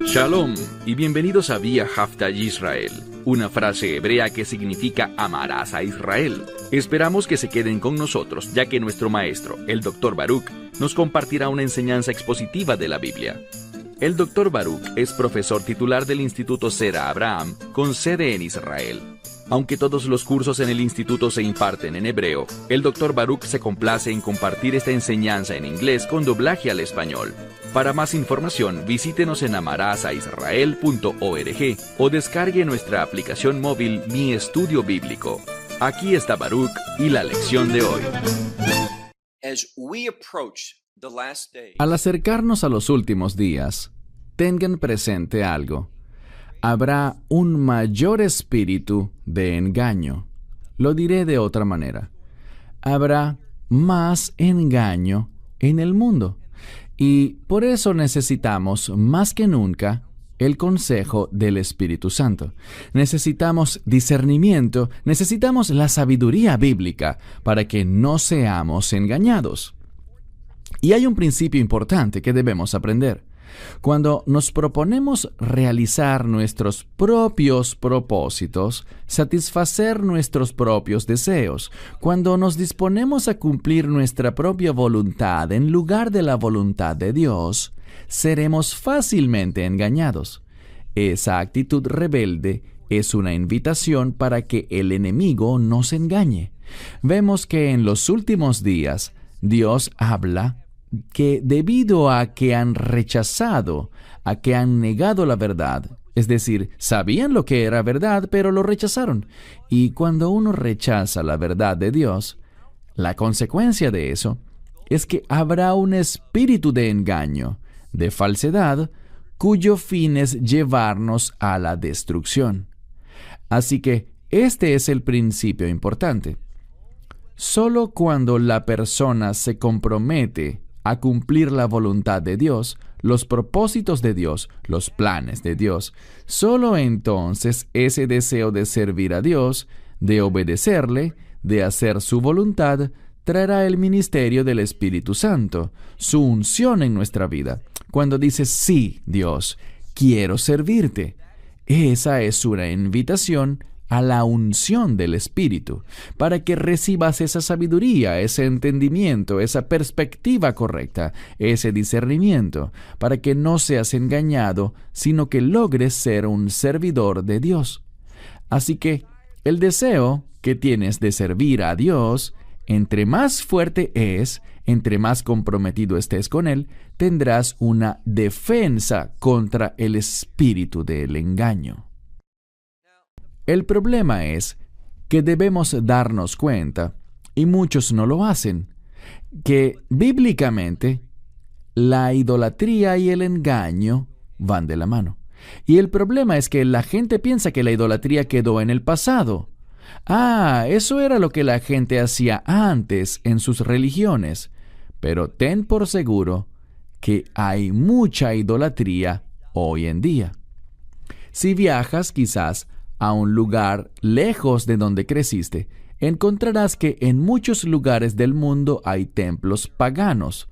Shalom y bienvenidos a Vía Hafta Yisrael, una frase hebrea que significa amarás a Israel. Esperamos que se queden con nosotros, ya que nuestro maestro, el Dr. Baruch, nos compartirá una enseñanza expositiva de la Biblia. El Dr. Baruch es profesor titular del Instituto Zera Abraham, con sede en Israel. Aunque todos los cursos en el instituto se imparten en hebreo, el Dr. Baruch se complace en compartir esta enseñanza en inglés con doblaje al español. Para más información, visítenos en amarasaisrael.org o descargue nuestra aplicación móvil Mi Estudio Bíblico. Aquí está Baruch y la lección de hoy. Al acercarnos a los últimos días, tengan presente algo. Habrá un mayor espíritu de engaño. Lo diré de otra manera. Habrá más engaño en el mundo. Y por eso necesitamos, más que nunca, el consejo del Espíritu Santo. Necesitamos discernimiento, necesitamos la sabiduría bíblica para que no seamos engañados. Y hay un principio importante que debemos aprender. Cuando nos proponemos realizar nuestros propios propósitos, satisfacer nuestros propios deseos, cuando nos disponemos a cumplir nuestra propia voluntad en lugar de la voluntad de Dios, seremos fácilmente engañados. Esa actitud rebelde es una invitación para que el enemigo nos engañe. Vemos que en los últimos días Dios habla que debido a que han rechazado, a que han negado la verdad, es decir, sabían lo que era verdad, pero lo rechazaron. Y cuando uno rechaza la verdad de Dios, la consecuencia de eso es que habrá un espíritu de engaño, de falsedad, cuyo fin es llevarnos a la destrucción. Así que este es el principio importante. Solo cuando la persona se compromete a cumplir la voluntad de Dios, los propósitos de Dios, los planes de Dios, solo entonces ese deseo de servir a Dios, de obedecerle, de hacer su voluntad, traerá el ministerio del Espíritu Santo, su unción en nuestra vida. Cuando dices, sí, Dios, quiero servirte, esa es una invitación a la unción del Espíritu, para que recibas esa sabiduría, ese entendimiento, esa perspectiva correcta, ese discernimiento, para que no seas engañado, sino que logres ser un servidor de Dios. Así que el deseo que tienes de servir a Dios, entre más fuerte es, entre más comprometido estés con Él, tendrás una defensa contra el espíritu del engaño. El problema es que debemos darnos cuenta, y muchos no lo hacen, que bíblicamente la idolatría y el engaño van de la mano. Y el problema es que la gente piensa que la idolatría quedó en el pasado. Eso era lo que la gente hacía antes en sus religiones. Pero ten por seguro que hay mucha idolatría hoy en día. Si viajas quizás a un lugar lejos de donde creciste, encontrarás que en muchos lugares del mundo hay templos paganos.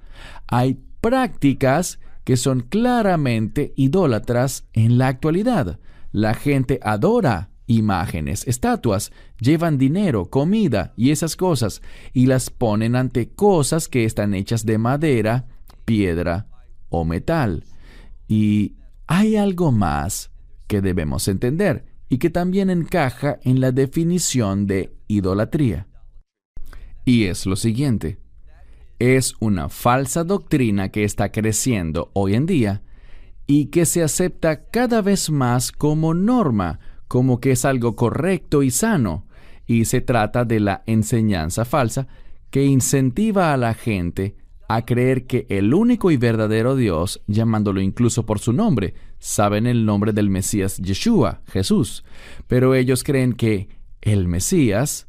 Hay prácticas que son claramente idólatras en la actualidad. La gente adora imágenes, estatuas, llevan dinero, comida y esas cosas, y las ponen ante cosas que están hechas de madera, piedra o metal. Y hay algo más que debemos entender, y que también encaja en la definición de idolatría. Y es lo siguiente. Es una falsa doctrina que está creciendo hoy en día y que se acepta cada vez más como norma, como que es algo correcto y sano. Y se trata de la enseñanza falsa que incentiva a la gente a creer que el único y verdadero Dios, llamándolo incluso por su nombre, saben el nombre del Mesías Yeshua, Jesús, pero ellos creen que el Mesías,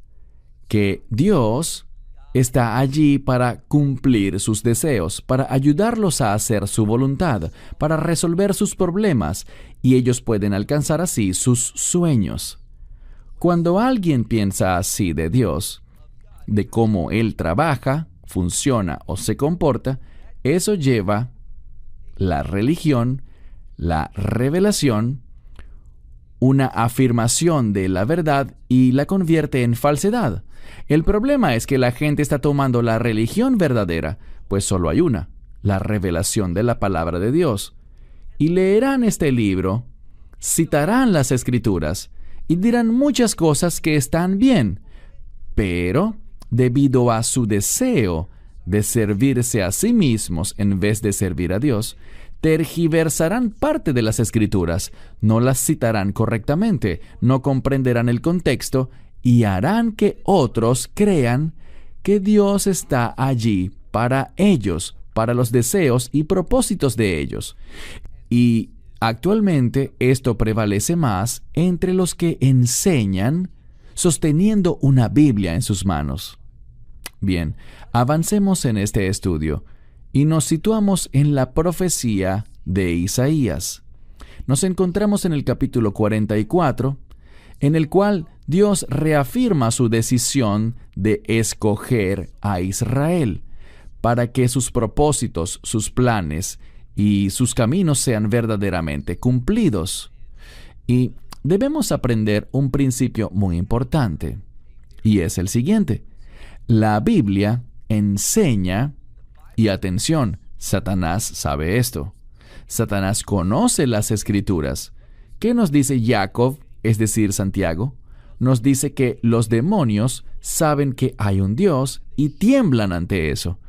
que Dios, está allí para cumplir sus deseos, para ayudarlos a hacer su voluntad, para resolver sus problemas, y ellos pueden alcanzar así sus sueños. Cuando alguien piensa así de Dios, de cómo Él trabaja, funciona o se comporta, eso lleva la religión la revelación, una afirmación de la verdad y la convierte en falsedad. El problema es que la gente está tomando la religión verdadera, pues solo hay una, la revelación de la palabra de Dios. Y leerán este libro, citarán las Escrituras y dirán muchas cosas que están bien, pero debido a su deseo de servirse a sí mismos en vez de servir a Dios, tergiversarán parte de las Escrituras, no las citarán correctamente, no comprenderán el contexto y harán que otros crean que Dios está allí para ellos, para los deseos y propósitos de ellos. Y actualmente esto prevalece más entre los que enseñan sosteniendo una Biblia en sus manos. Bien, avancemos en este estudio y nos situamos en la profecía de Isaías. Nos encontramos en el capítulo 44, en el cual Dios reafirma su decisión de escoger a Israel para que sus propósitos, sus planes y sus caminos sean verdaderamente cumplidos. Y debemos aprender un principio muy importante, y es el siguiente. La Biblia enseña, y atención, Satanás sabe esto. Satanás conoce las Escrituras. ¿Qué nos dice Jacob, es decir, Santiago? Nos dice que los demonios saben que hay un Dios y tiemblan ante eso.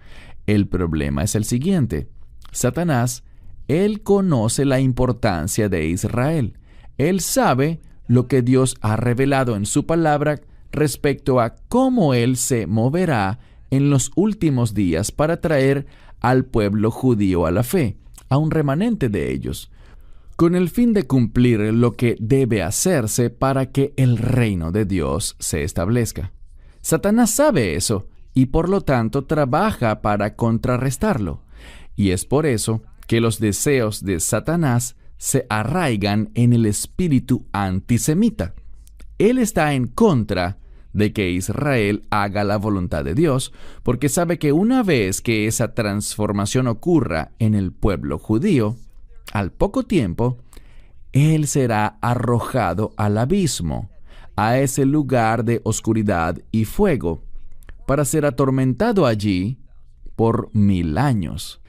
El problema es el siguiente. Satanás, él conoce la importancia de Israel. Él sabe lo que Dios ha revelado en su palabra respecto a cómo Él se moverá en los últimos días para traer al pueblo judío a la fe, a un remanente de ellos, con el fin de cumplir lo que debe hacerse para que el reino de Dios se establezca. Satanás sabe eso y por lo tanto trabaja para contrarrestarlo. Y es por eso que los deseos de Satanás se arraigan en el espíritu antisemita. Él está en contra de que Israel haga la voluntad de Dios, porque sabe que una vez que esa transformación ocurra en el pueblo judío, al poco tiempo, él será arrojado al abismo, a ese lugar de oscuridad y fuego, para ser atormentado allí por 1000 años.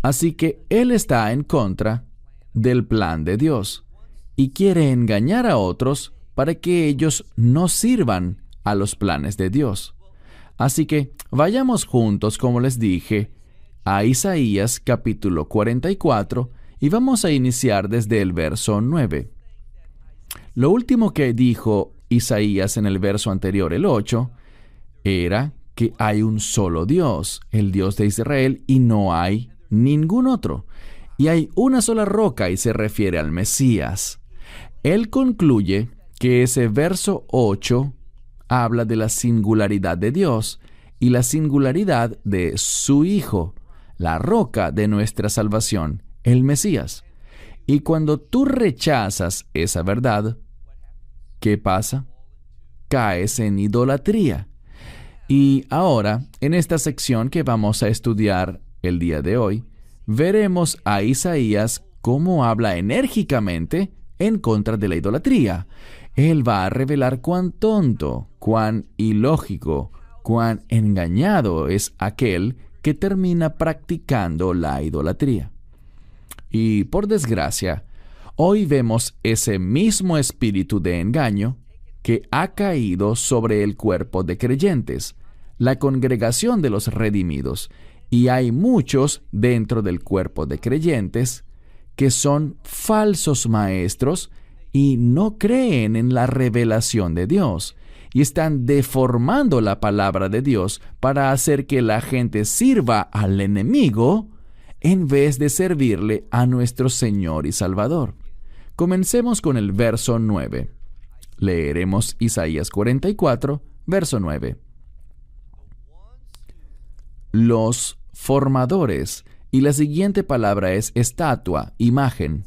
Así que él está en contra del plan de Dios y quiere engañar a otros para que ellos no sirvan a los planes de Dios. Así que vayamos juntos, como les dije, a Isaías capítulo 44 y vamos a iniciar desde el verso 9. Lo último que dijo Isaías en el verso anterior, el 8, era que hay un solo Dios, el Dios de Israel, y no hay ningún otro. Y hay una sola roca y se refiere al Mesías. Él concluye que ese verso 8 habla de la singularidad de Dios y la singularidad de su Hijo, la roca de nuestra salvación, el Mesías. Y cuando tú rechazas esa verdad, ¿qué pasa? Caes en idolatría. Y ahora, en esta sección que vamos a estudiar el día de hoy, veremos a Isaías cómo habla enérgicamente en contra de la idolatría. Él va a revelar cuán tonto, cuán ilógico, cuán engañado es aquel que termina practicando la idolatría. Y por desgracia, hoy vemos ese mismo espíritu de engaño que ha caído sobre el cuerpo de creyentes, la congregación de los redimidos, y hay muchos dentro del cuerpo de creyentes que son falsos maestros y no creen en la revelación de Dios, y están deformando la palabra de Dios para hacer que la gente sirva al enemigo en vez de servirle a nuestro Señor y Salvador. Comencemos con el verso 9. Leeremos Isaías 44, verso 9. Los formadores, y la siguiente palabra es estatua, imagen.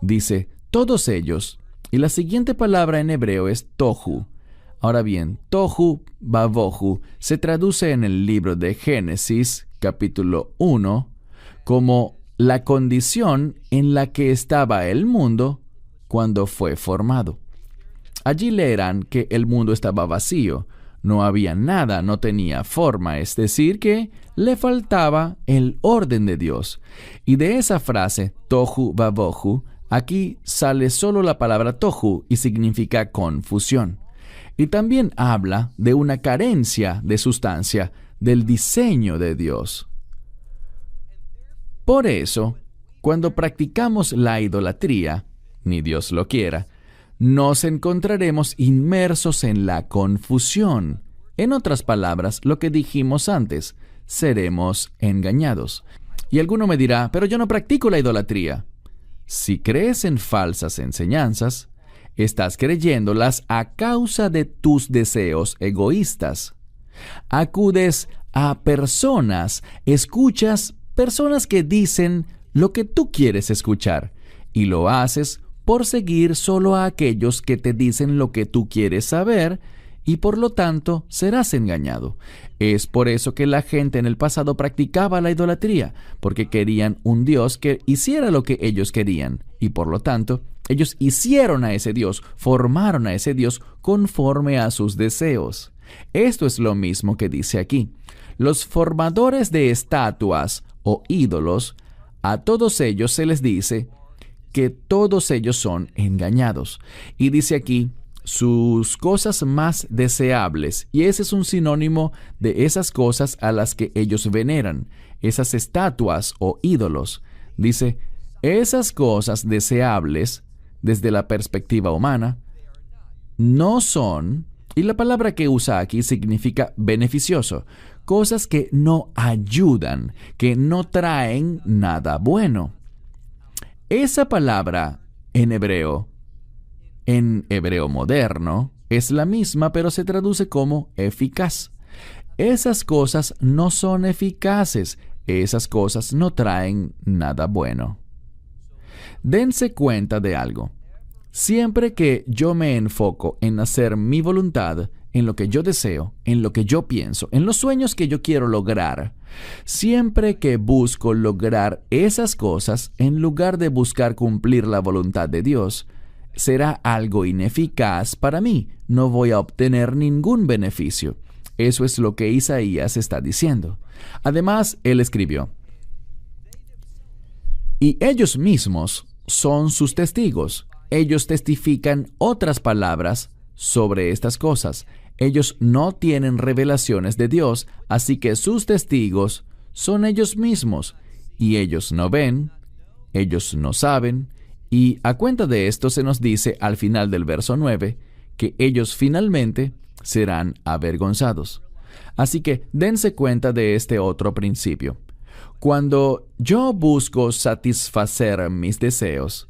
Dice, todos ellos, y la siguiente palabra en hebreo es tohu. Ahora bien, tohu babohu se traduce en el libro de Génesis, capítulo 1, como la condición en la que estaba el mundo cuando fue formado. Allí leerán que el mundo estaba vacío, no había nada, no tenía forma, es decir, que le faltaba el orden de Dios. Y de esa frase, tohu vabohu, aquí sale solo la palabra tohu y significa confusión. Y también habla de una carencia de sustancia del diseño de Dios. Por eso, cuando practicamos la idolatría, ni Dios lo quiera, nos encontraremos inmersos en la confusión. En otras palabras, lo que dijimos antes, seremos engañados. Y alguno me dirá, pero yo no practico la idolatría. Si crees en falsas enseñanzas, estás creyéndolas a causa de tus deseos egoístas. Acudes a personas, escuchas personas que dicen lo que tú quieres escuchar, y lo haces por seguir solo a aquellos que te dicen lo que tú quieres saber, y por lo tanto serás engañado. Es por eso que la gente en el pasado practicaba la idolatría, porque querían un Dios que hiciera lo que ellos querían, y por lo tanto ellos hicieron a ese Dios, formaron a ese Dios conforme a sus deseos. Esto es lo mismo que dice aquí. Los formadores de estatuas o ídolos, a todos ellos se les dice que todos ellos son engañados. Y dice aquí, sus cosas más deseables, y ese es un sinónimo de esas cosas a las que ellos veneran, esas estatuas o ídolos. Dice, esas cosas deseables, desde la perspectiva humana, no son, y la palabra que usa aquí significa beneficioso, cosas que no ayudan, que no traen nada bueno. Esa palabra en hebreo moderno, es la misma, pero se traduce como eficaz. Esas cosas no son eficaces, esas cosas no traen nada bueno. Dense cuenta de algo. Siempre que yo me enfoco en hacer mi voluntad, en lo que yo deseo, en lo que yo pienso, en los sueños que yo quiero lograr, siempre que busco lograr esas cosas, en lugar de buscar cumplir la voluntad de Dios, será algo ineficaz para mí. No voy a obtener ningún beneficio. Eso es lo que Isaías está diciendo. Además, él escribió, y ellos mismos son sus testigos. Ellos testifican otras palabras sobre estas cosas. Ellos no tienen revelaciones de Dios, así que sus testigos son ellos mismos. Y ellos no ven, ellos no saben. Y a cuenta de esto se nos dice al final del verso 9 que ellos finalmente serán avergonzados. Así que dense cuenta de este otro principio. Cuando yo busco satisfacer mis deseos,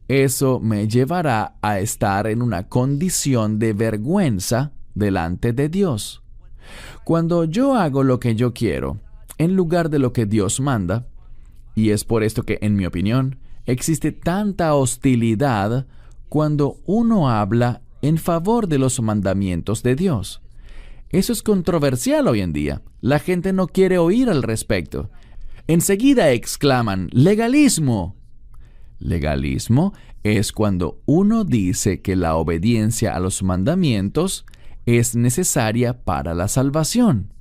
eso me llevará a estar en una condición de vergüenza delante de Dios. Cuando yo hago lo que yo quiero, en lugar de lo que Dios manda, y es por esto que, en mi opinión, existe tanta hostilidad cuando uno habla en favor de los mandamientos de Dios. Eso es controversial hoy en día. La gente no quiere oír al respecto. Enseguida exclaman, ¡legalismo! Legalismo es cuando uno dice que la obediencia a los mandamientos es necesaria para la salvación.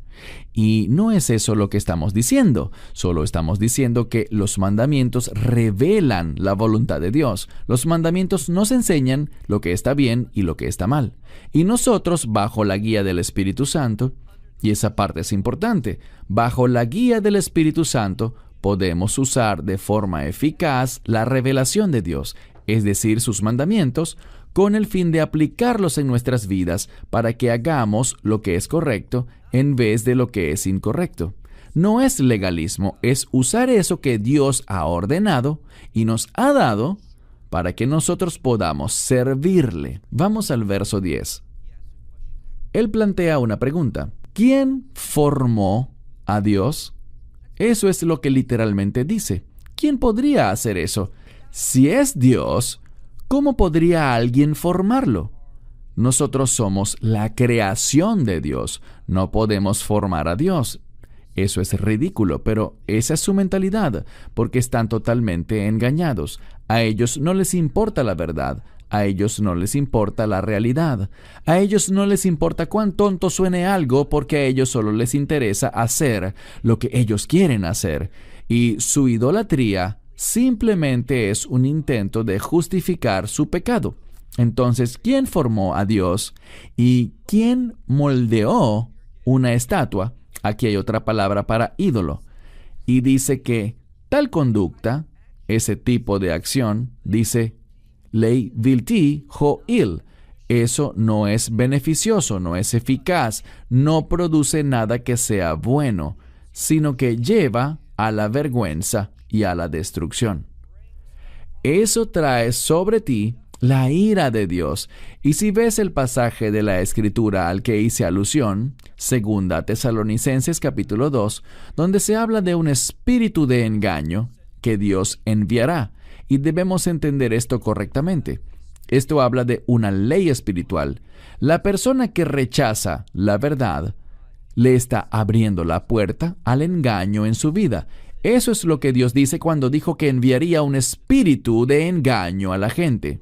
Y no es eso lo que estamos diciendo. Solo estamos diciendo que los mandamientos revelan la voluntad de Dios. Los mandamientos nos enseñan lo que está bien y lo que está mal. Y nosotros, bajo la guía del Espíritu Santo, y esa parte es importante, bajo la guía del Espíritu Santo, podemos usar de forma eficaz la revelación de Dios, es decir, sus mandamientos, con el fin de aplicarlos en nuestras vidas para que hagamos lo que es correcto en vez de lo que es incorrecto. No es legalismo, es usar eso que Dios ha ordenado y nos ha dado para que nosotros podamos servirle. Vamos al verso 10. Él plantea una pregunta. ¿Quién formó a Dios? Eso es lo que literalmente dice. ¿Quién podría hacer eso? Si es Dios, ¿cómo podría alguien formarlo? Nosotros somos la creación de Dios. No podemos formar a Dios. Eso es ridículo, pero esa es su mentalidad, porque están totalmente engañados. A ellos no les importa la verdad. A ellos no les importa la realidad. A ellos no les importa cuán tonto suene algo, porque a ellos solo les interesa hacer lo que ellos quieren hacer. Y su idolatría simplemente es un intento de justificar su pecado. Entonces, ¿quién formó a Dios? ¿Y quién moldeó una estatua? Aquí hay otra palabra para ídolo. Y dice que tal conducta, ese tipo de acción, dice ley vilti ho'il. Eso no es beneficioso, no es eficaz, no produce nada que sea bueno, sino que lleva a la vergüenza y a la destrucción. Eso trae sobre ti la ira de Dios. Y si ves el pasaje de la Escritura al que hice alusión, 2 Tesalonicenses capítulo 2, donde se habla de un espíritu de engaño que Dios enviará. Y debemos entender esto correctamente. Esto habla de una ley espiritual. La persona que rechaza la verdad le está abriendo la puerta al engaño en su vida. Eso es lo que Dios dice cuando dijo que enviaría un espíritu de engaño a la gente.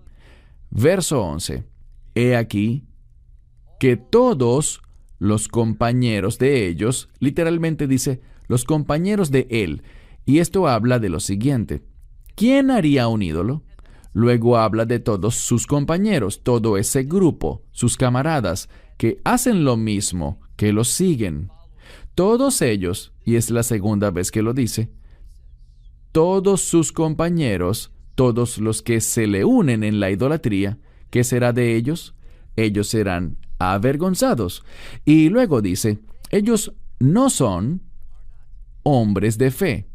Verso 11. He aquí que todos los compañeros de ellos, literalmente dice, los compañeros de él. Y esto habla de lo siguiente. ¿Quién haría un ídolo? Luego habla de todos sus compañeros, todo ese grupo, sus camaradas, que hacen lo mismo, que los siguen. Todos ellos, y es la segunda vez que lo dice, todos sus compañeros, todos los que se le unen en la idolatría, ¿qué será de ellos? Ellos serán avergonzados. Y luego dice, ellos no son hombres de fe.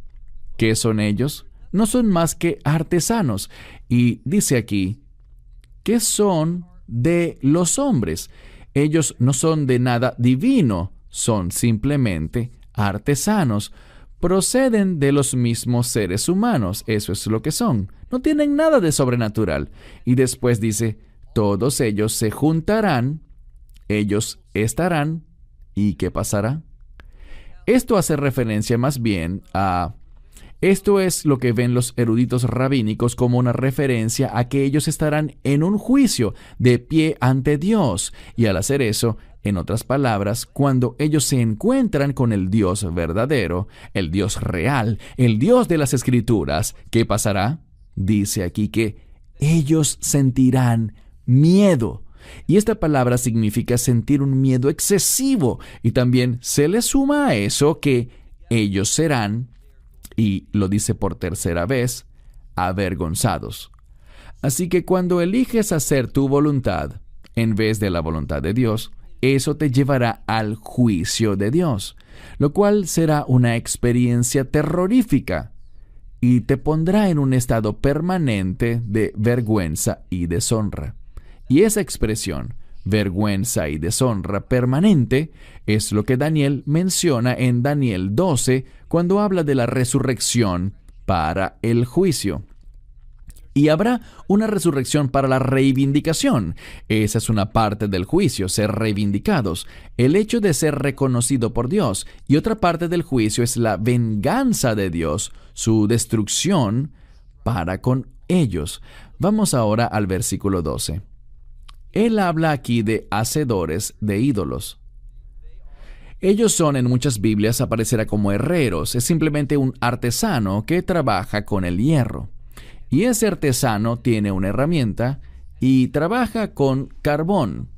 ¿Qué son ellos? No son más que artesanos. Y dice aquí, ¿qué son de los hombres? Ellos no son de nada divino, son simplemente artesanos. Proceden de los mismos seres humanos, eso es lo que son. No tienen nada de sobrenatural. Y después dice, todos ellos se juntarán, ellos estarán, ¿y qué pasará? Esto hace referencia más bien a... Esto es lo que ven los eruditos rabínicos como una referencia a que ellos estarán en un juicio de pie ante Dios. Y al hacer eso, en otras palabras, cuando ellos se encuentran con el Dios verdadero, el Dios real, el Dios de las Escrituras, ¿qué pasará? Dice aquí que ellos sentirán miedo. Y esta palabra significa sentir un miedo excesivo. Y también se le suma a eso que ellos serán, y lo dice por tercera vez, avergonzados. Así que cuando eliges hacer tu voluntad en vez de la voluntad de Dios, eso te llevará al juicio de Dios, lo cual será una experiencia terrorífica y te pondrá en un estado permanente de vergüenza y deshonra. Y esa expresión, vergüenza y deshonra permanente, es lo que Daniel menciona en Daniel 12 cuando habla de la resurrección para el juicio. Y habrá una resurrección para la reivindicación. Esa es una parte del juicio, ser reivindicados, el hecho de ser reconocido por Dios. Y otra parte del juicio es la venganza de Dios, su destrucción para con ellos. Vamos ahora al versículo 12. Él habla aquí de hacedores de ídolos. Ellos son, en muchas Biblias, aparecerá como herreros. Es simplemente un artesano que trabaja con el hierro. Y ese artesano tiene una herramienta y trabaja con carbón.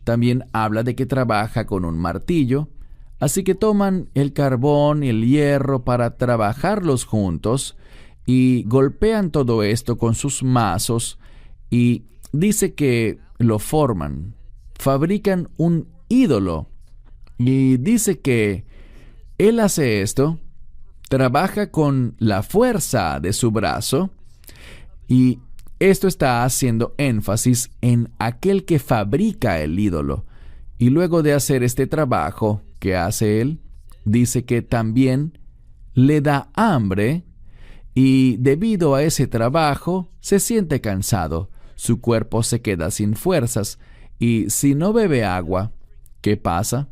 También habla de que trabaja con un martillo. Así que toman el carbón y el hierro para trabajarlos juntos y golpean todo esto con sus mazos y dice que lo forman, fabrican un ídolo. Y dice que él hace esto, trabaja con la fuerza de su brazo, y esto está haciendo énfasis en aquel que fabrica el ídolo. Y luego de hacer este trabajo que hace él, dice que también le da hambre, y debido a ese trabajo se siente cansado. Su cuerpo se queda sin fuerzas, y si no bebe agua, ¿qué pasa?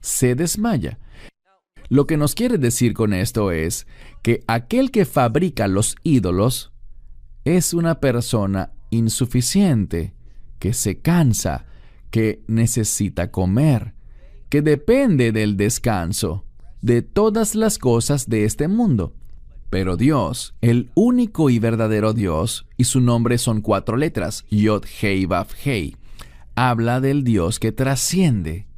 Se desmaya. Lo que nos quiere decir con esto es que aquel que fabrica los ídolos es una persona insuficiente, que se cansa, que necesita comer, que depende del descanso, de todas las cosas de este mundo. Pero Dios, el único y verdadero Dios, y su nombre son 4 letras, Yod, Hei, Vav, Hei, habla del Dios que trasciende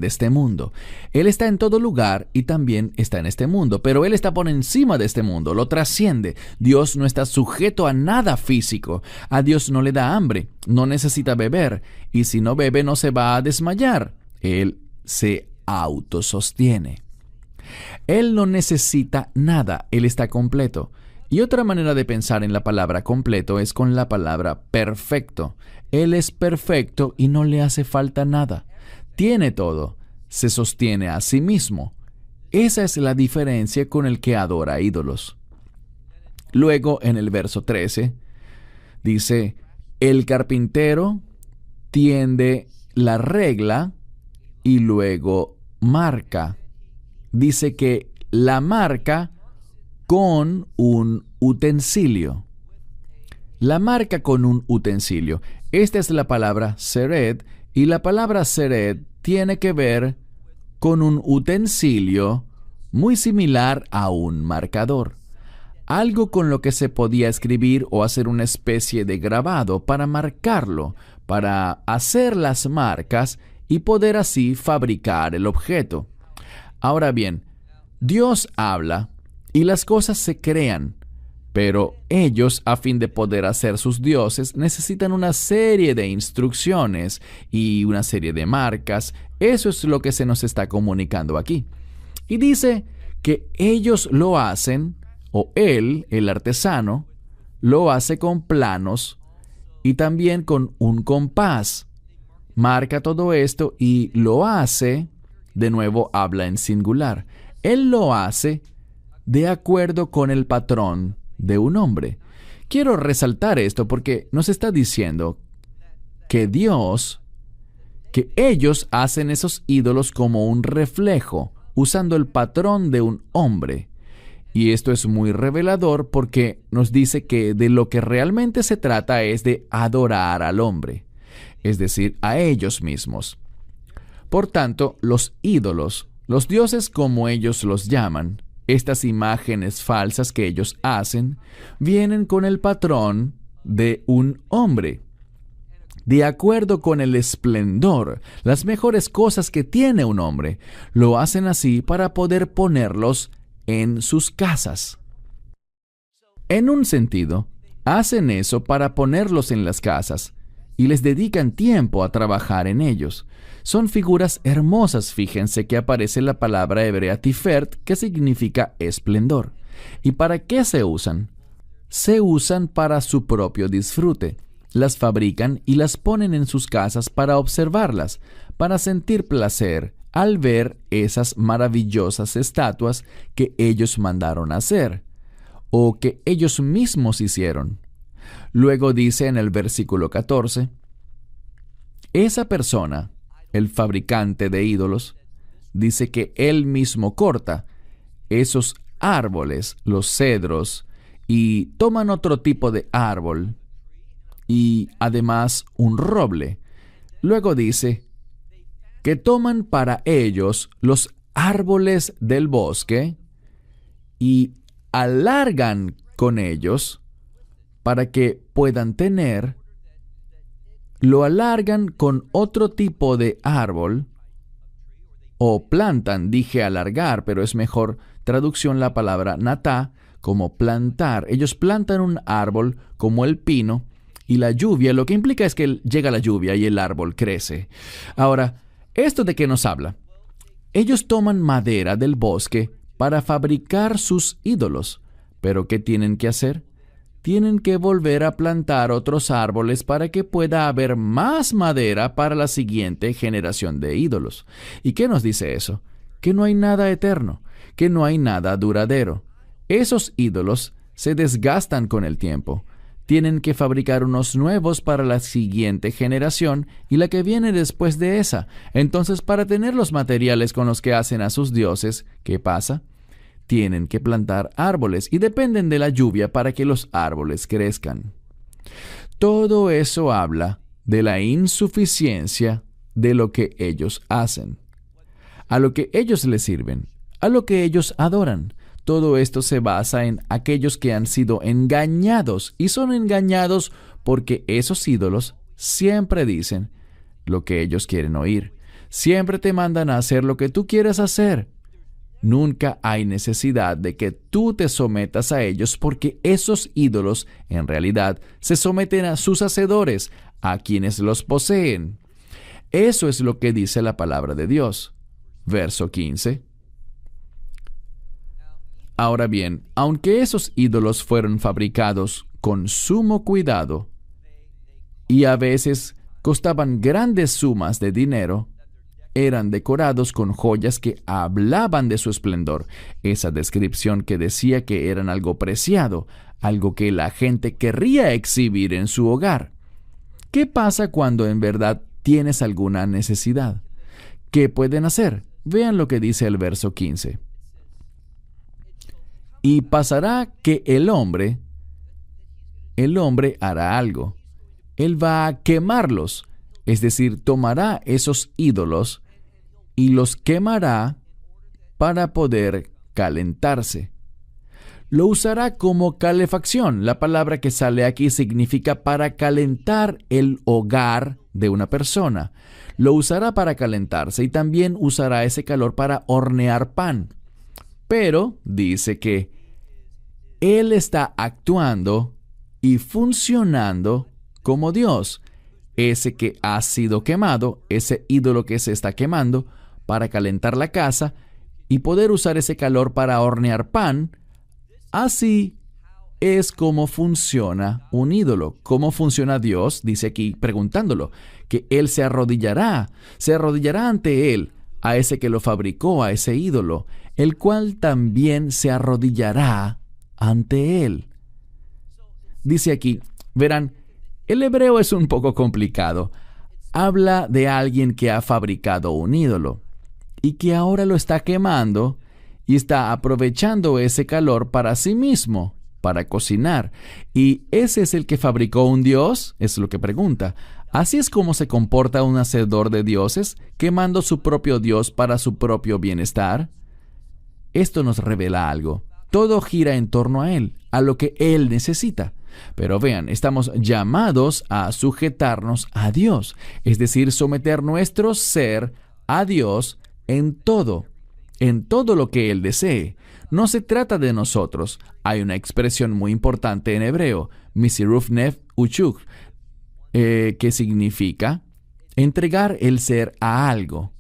este mundo. Él está en todo lugar y también está en este mundo, pero Él está por encima de este mundo, lo trasciende. Dios no está sujeto a nada físico. A Dios no le da hambre, no necesita beber, y si no bebe no se va a desmayar. Él se autosostiene. Él no necesita nada, Él está completo. Y otra manera de pensar en la palabra completo es con la palabra perfecto. Él es perfecto y no le hace falta nada. Tiene todo, se sostiene a sí mismo. Esa es la diferencia con el que adora ídolos. Luego, en el verso 13, dice, el carpintero tiende la regla y luego marca. Dice que la marca con un utensilio. La marca con un utensilio. Esta es la palabra sered, y la palabra sered tiene que ver con un utensilio muy similar a un marcador. Algo con lo que se podía escribir o hacer una especie de grabado para marcarlo, para hacer las marcas y poder así fabricar el objeto. Ahora bien, Dios habla y las cosas se crean, pero ellos, a fin de poder hacer sus dioses, necesitan una serie de instrucciones y una serie de marcas. Eso es lo que se nos está comunicando aquí. Y dice que ellos lo hacen, o él, el artesano, lo hace con planos y también con un compás. Marca todo esto y lo hace, de nuevo habla en singular. Él lo hace de acuerdo con el patrón de un hombre. Quiero resaltar esto porque nos está diciendo que ellos hacen esos ídolos como un reflejo, usando el patrón de un hombre. Y esto es muy revelador porque nos dice que de lo que realmente se trata es de adorar al hombre, es decir, a ellos mismos. Por tanto, los ídolos, los dioses como ellos los llaman, estas imágenes falsas que ellos hacen, vienen con el patrón de un hombre, de acuerdo con el esplendor, las mejores cosas que tiene un hombre. Lo hacen así para poder ponerlos en sus casas. En un sentido, hacen eso para ponerlos en las casas y les dedican tiempo a trabajar en ellos. Son figuras hermosas, fíjense que aparece la palabra hebrea tiferet, que significa esplendor. ¿Y para qué se usan? Se usan para su propio disfrute. Las fabrican y las ponen en sus casas para observarlas, para sentir placer al ver esas maravillosas estatuas que ellos mandaron hacer, o que ellos mismos hicieron. Luego dice en el versículo 14, esa persona, el fabricante de ídolos, dice que él mismo corta esos árboles, los cedros, y toman otro tipo de árbol, y además un roble. Luego dice que toman para ellos los árboles del bosque y alargan con ellos para que puedan tener, lo alargan con otro tipo de árbol, o plantan, dije alargar, pero es mejor traducción la palabra natá, como plantar. Ellos plantan un árbol como el pino, y la lluvia, lo que implica es que llega la lluvia y el árbol crece. Ahora, ¿esto de qué nos habla? Ellos toman madera del bosque para fabricar sus ídolos, pero ¿qué tienen que hacer? Tienen que volver a plantar otros árboles para que pueda haber más madera para la siguiente generación de ídolos. ¿Y qué nos dice eso? Que no hay nada eterno, que no hay nada duradero. Esos ídolos se desgastan con el tiempo. Tienen que fabricar unos nuevos para la siguiente generación y la que viene después de esa. Entonces, para tener los materiales con los que hacen a sus dioses, ¿qué pasa? Tienen que plantar árboles y dependen de la lluvia para que los árboles crezcan. Todo eso habla de la insuficiencia de lo que ellos hacen, a lo que ellos les sirven, a lo que ellos adoran. Todo esto se basa en aquellos que han sido engañados y son engañados porque esos ídolos siempre dicen lo que ellos quieren oír. Siempre te mandan a hacer lo que tú quieres hacer. Nunca hay necesidad de que tú te sometas a ellos porque esos ídolos en realidad se someten a sus hacedores, a quienes los poseen. Eso es lo que dice la palabra de Dios. Verso 15. Ahora bien, aunque esos ídolos fueron fabricados con sumo cuidado y a veces costaban grandes sumas de dinero, eran decorados con joyas que hablaban de su esplendor, esa descripción que decía que eran algo preciado, algo que la gente querría exhibir en su hogar. ¿Qué pasa cuando en verdad tienes alguna necesidad? ¿Qué pueden hacer? Vean lo que dice el verso 15. Y pasará que el hombre hará algo. Él va a quemarlos, es decir, tomará esos ídolos y los quemará para poder calentarse. Lo usará como calefacción. La palabra que sale aquí significa para calentar el hogar de una persona. Lo usará para calentarse y también usará ese calor para hornear pan. Pero dice que Él está actuando y funcionando como Dios, ese que ha sido quemado, ese ídolo que se está quemando, para calentar la casa y poder usar ese calor para hornear pan. Así es como funciona un ídolo. ¿Cómo funciona Dios? Dice aquí preguntándolo, que Él se arrodillará ante Él, a ese que lo fabricó, a ese ídolo, el cual también se arrodillará ante Él. Dice aquí, verán, el hebreo es un poco complicado. Habla de alguien que ha fabricado un ídolo y que ahora lo está quemando y está aprovechando ese calor para sí mismo, para cocinar. ¿Y ese es el que fabricó un dios? Es lo que pregunta. ¿Así es como se comporta un hacedor de dioses, quemando su propio dios para su propio bienestar? Esto nos revela algo. Todo gira en torno a Él, a lo que Él necesita. Pero vean, estamos llamados a sujetarnos a Dios, es decir, someter nuestro ser a Dios en todo lo que Él desee. No se trata de nosotros. Hay una expresión muy importante en hebreo, misiruf nef uchuk, que significa entregar el ser a algo.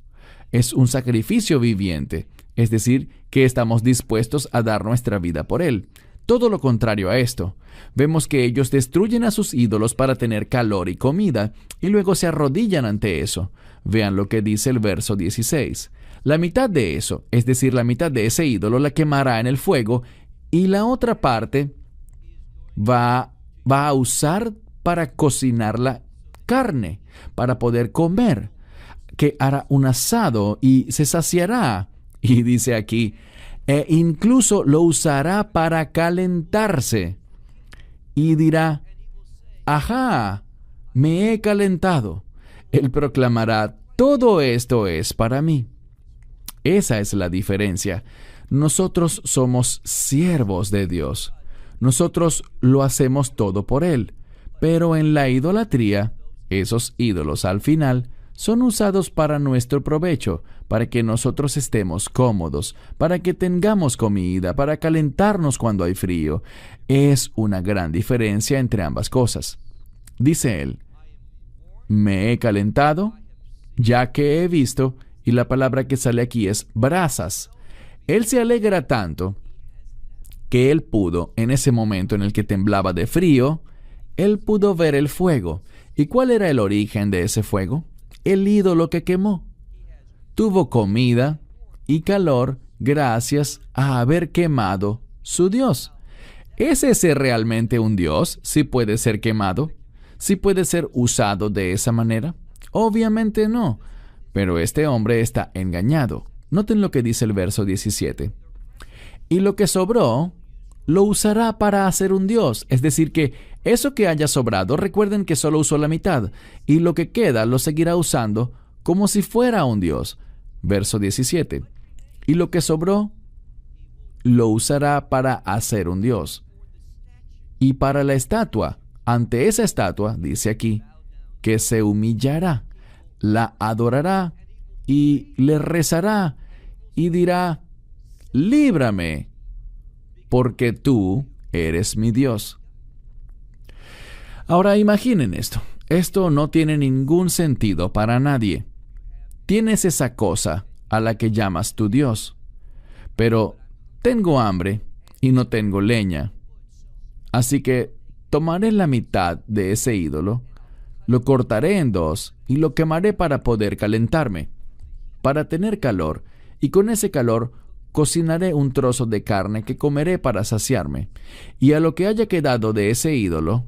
Es un sacrificio viviente, es decir, que estamos dispuestos a dar nuestra vida por Él. Todo lo contrario a esto. Vemos que ellos destruyen a sus ídolos para tener calor y comida, y luego se arrodillan ante eso. Vean lo que dice el verso 16. La mitad de eso, es decir, la mitad de ese ídolo, la quemará en el fuego, y la otra parte va a usar para cocinar la carne, para poder comer, que hará un asado y se saciará. Y dice aquí, e incluso lo usará para calentarse. Y dirá, ajá, me he calentado. Él proclamará, todo esto es para mí. Esa es la diferencia. Nosotros somos siervos de Dios. Nosotros lo hacemos todo por Él. Pero en la idolatría, esos ídolos al final son usados para nuestro provecho, para que nosotros estemos cómodos, para que tengamos comida, para calentarnos cuando hay frío. Es una gran diferencia entre ambas cosas. Dice él, me he calentado, ya que he visto, y la palabra que sale aquí es brasas. Él se alegra tanto que él pudo, en ese momento en el que temblaba de frío, él pudo ver el fuego. ¿Y cuál era el origen de ese fuego? El ídolo que quemó. Tuvo comida y calor gracias a haber quemado su Dios. ¿Es ese realmente un Dios? ¿Sí puede ser quemado? ¿Sí puede ser usado de esa manera? Obviamente no. Pero este hombre está engañado. Noten lo que dice el verso 17. Y lo que sobró, lo usará para hacer un Dios. Es decir, que eso que haya sobrado, recuerden que solo usó la mitad, y lo que queda lo seguirá usando como si fuera un Dios. Verso 17. Y lo que sobró, lo usará para hacer un Dios. Y para la estatua, ante esa estatua, dice aquí, que se humillará, la adorará y le rezará y dirá, líbrame, porque tú eres mi Dios. Ahora imaginen esto. Esto no tiene ningún sentido para nadie. Tienes esa cosa a la que llamas tu Dios, pero tengo hambre y no tengo leña. Así que tomaré la mitad de ese ídolo, lo cortaré en dos y lo quemaré para poder calentarme, para tener calor, y con ese calor cocinaré un trozo de carne que comeré para saciarme, y a lo que haya quedado de ese ídolo,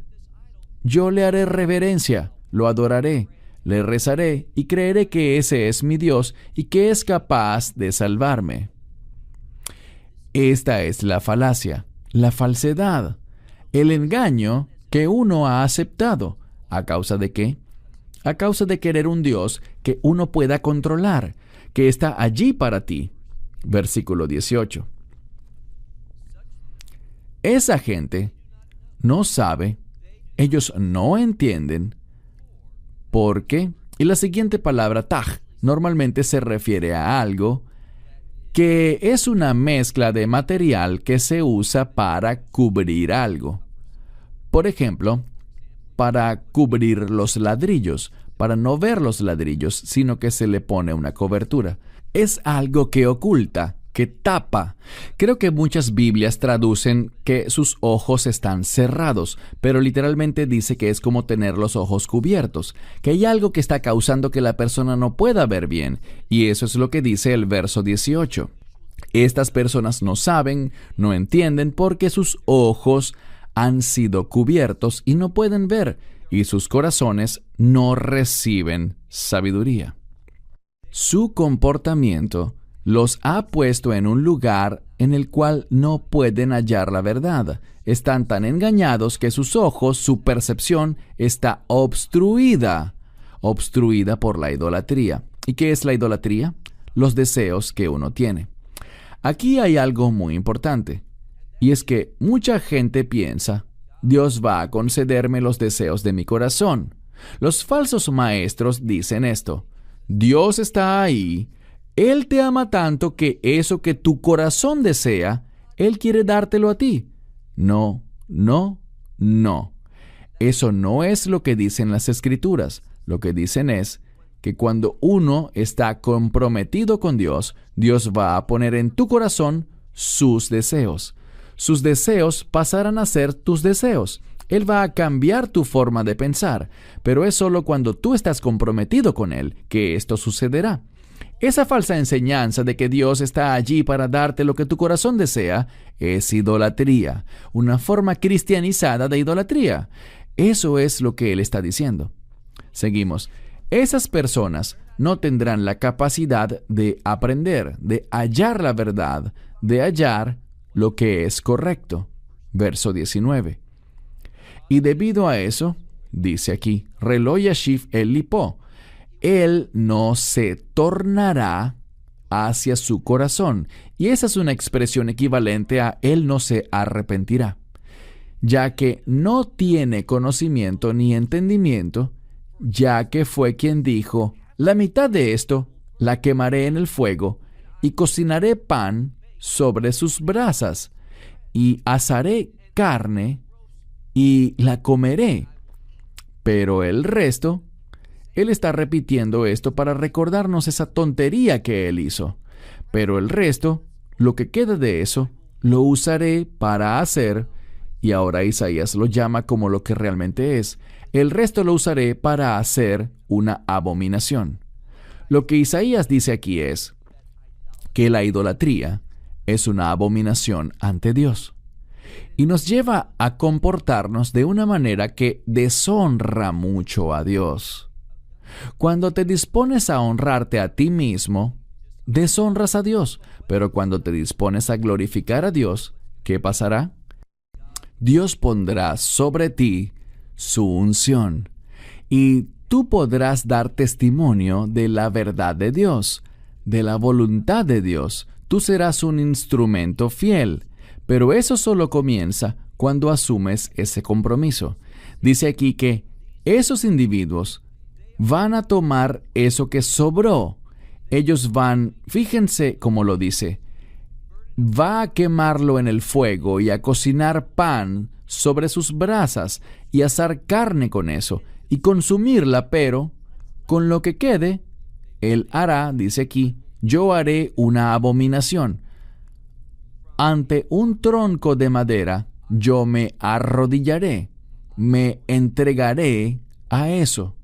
yo le haré reverencia, lo adoraré, le rezaré y creeré que ese es mi Dios y que es capaz de salvarme. Esta es la falacia, la falsedad, el engaño que uno ha aceptado. ¿A causa de qué? A causa de querer un Dios que uno pueda controlar, que está allí para ti. Versículo 18. Esa gente no sabe, ellos no entienden, porque, y la siguiente palabra, taj, normalmente se refiere a algo que es una mezcla de material que se usa para cubrir algo. Por ejemplo, para cubrir los ladrillos, para no ver los ladrillos, sino que se le pone una cobertura. Es algo que oculta, que tapa. Creo que muchas Biblias traducen que sus ojos están cerrados, pero literalmente dice que es como tener los ojos cubiertos, que hay algo que está causando que la persona no pueda ver bien, y eso es lo que dice el verso 18. Estas personas no saben, no entienden porque sus ojos han sido cubiertos y no pueden ver, y sus corazones no reciben sabiduría. Su comportamiento los ha puesto en un lugar en el cual no pueden hallar la verdad. Están tan engañados que sus ojos, su percepción, está obstruida por la idolatría. ¿Y qué es la idolatría? Los deseos que uno tiene. Aquí hay algo muy importante, y es que mucha gente piensa, Dios va a concederme los deseos de mi corazón. Los falsos maestros dicen esto, Dios está ahí, Él te ama tanto que eso que tu corazón desea, Él quiere dártelo a ti. No, no, no. Eso no es lo que dicen las Escrituras. Lo que dicen es que cuando uno está comprometido con Dios, Dios va a poner en tu corazón sus deseos. Sus deseos pasarán a ser tus deseos. Él va a cambiar tu forma de pensar, pero es solo cuando tú estás comprometido con Él que esto sucederá. Esa falsa enseñanza de que Dios está allí para darte lo que tu corazón desea es idolatría, una forma cristianizada de idolatría. Eso es lo que Él está diciendo. Seguimos. Esas personas no tendrán la capacidad de aprender, de hallar la verdad, de hallar lo que es correcto. Verso 19. Y debido a eso, dice aquí, Relo Yashiv el Lipo, Él no se tornará hacia su corazón. Y esa es una expresión equivalente a Él no se arrepentirá, ya que no tiene conocimiento ni entendimiento, ya que fue quien dijo, la mitad de esto la quemaré en el fuego y cocinaré pan sobre sus brasas y asaré carne y la comeré. Pero el resto, Él está repitiendo esto para recordarnos esa tontería que Él hizo. Pero el resto, lo que queda de eso, lo usaré para hacer, y ahora Isaías lo llama como lo que realmente es, el resto lo usaré para hacer una abominación. Lo que Isaías dice aquí es que la idolatría es una abominación ante Dios. y nos lleva a comportarnos de una manera que deshonra mucho a Dios. Cuando te dispones a honrarte a ti mismo, deshonras a Dios, pero cuando te dispones a glorificar a Dios, ¿qué pasará? Dios pondrá sobre ti su unción y tú podrás dar testimonio de la verdad de Dios, de la voluntad de Dios. Tú serás un instrumento fiel, pero eso solo comienza cuando asumes ese compromiso. Dice aquí que esos individuos van a tomar eso que sobró. Ellos van, fíjense cómo lo dice, va a quemarlo en el fuego y a cocinar pan sobre sus brasas y asar carne con eso y consumirla, pero con lo que quede, él hará, dice aquí, yo haré una abominación. Ante un tronco de madera, yo me arrodillaré, me entregaré a eso.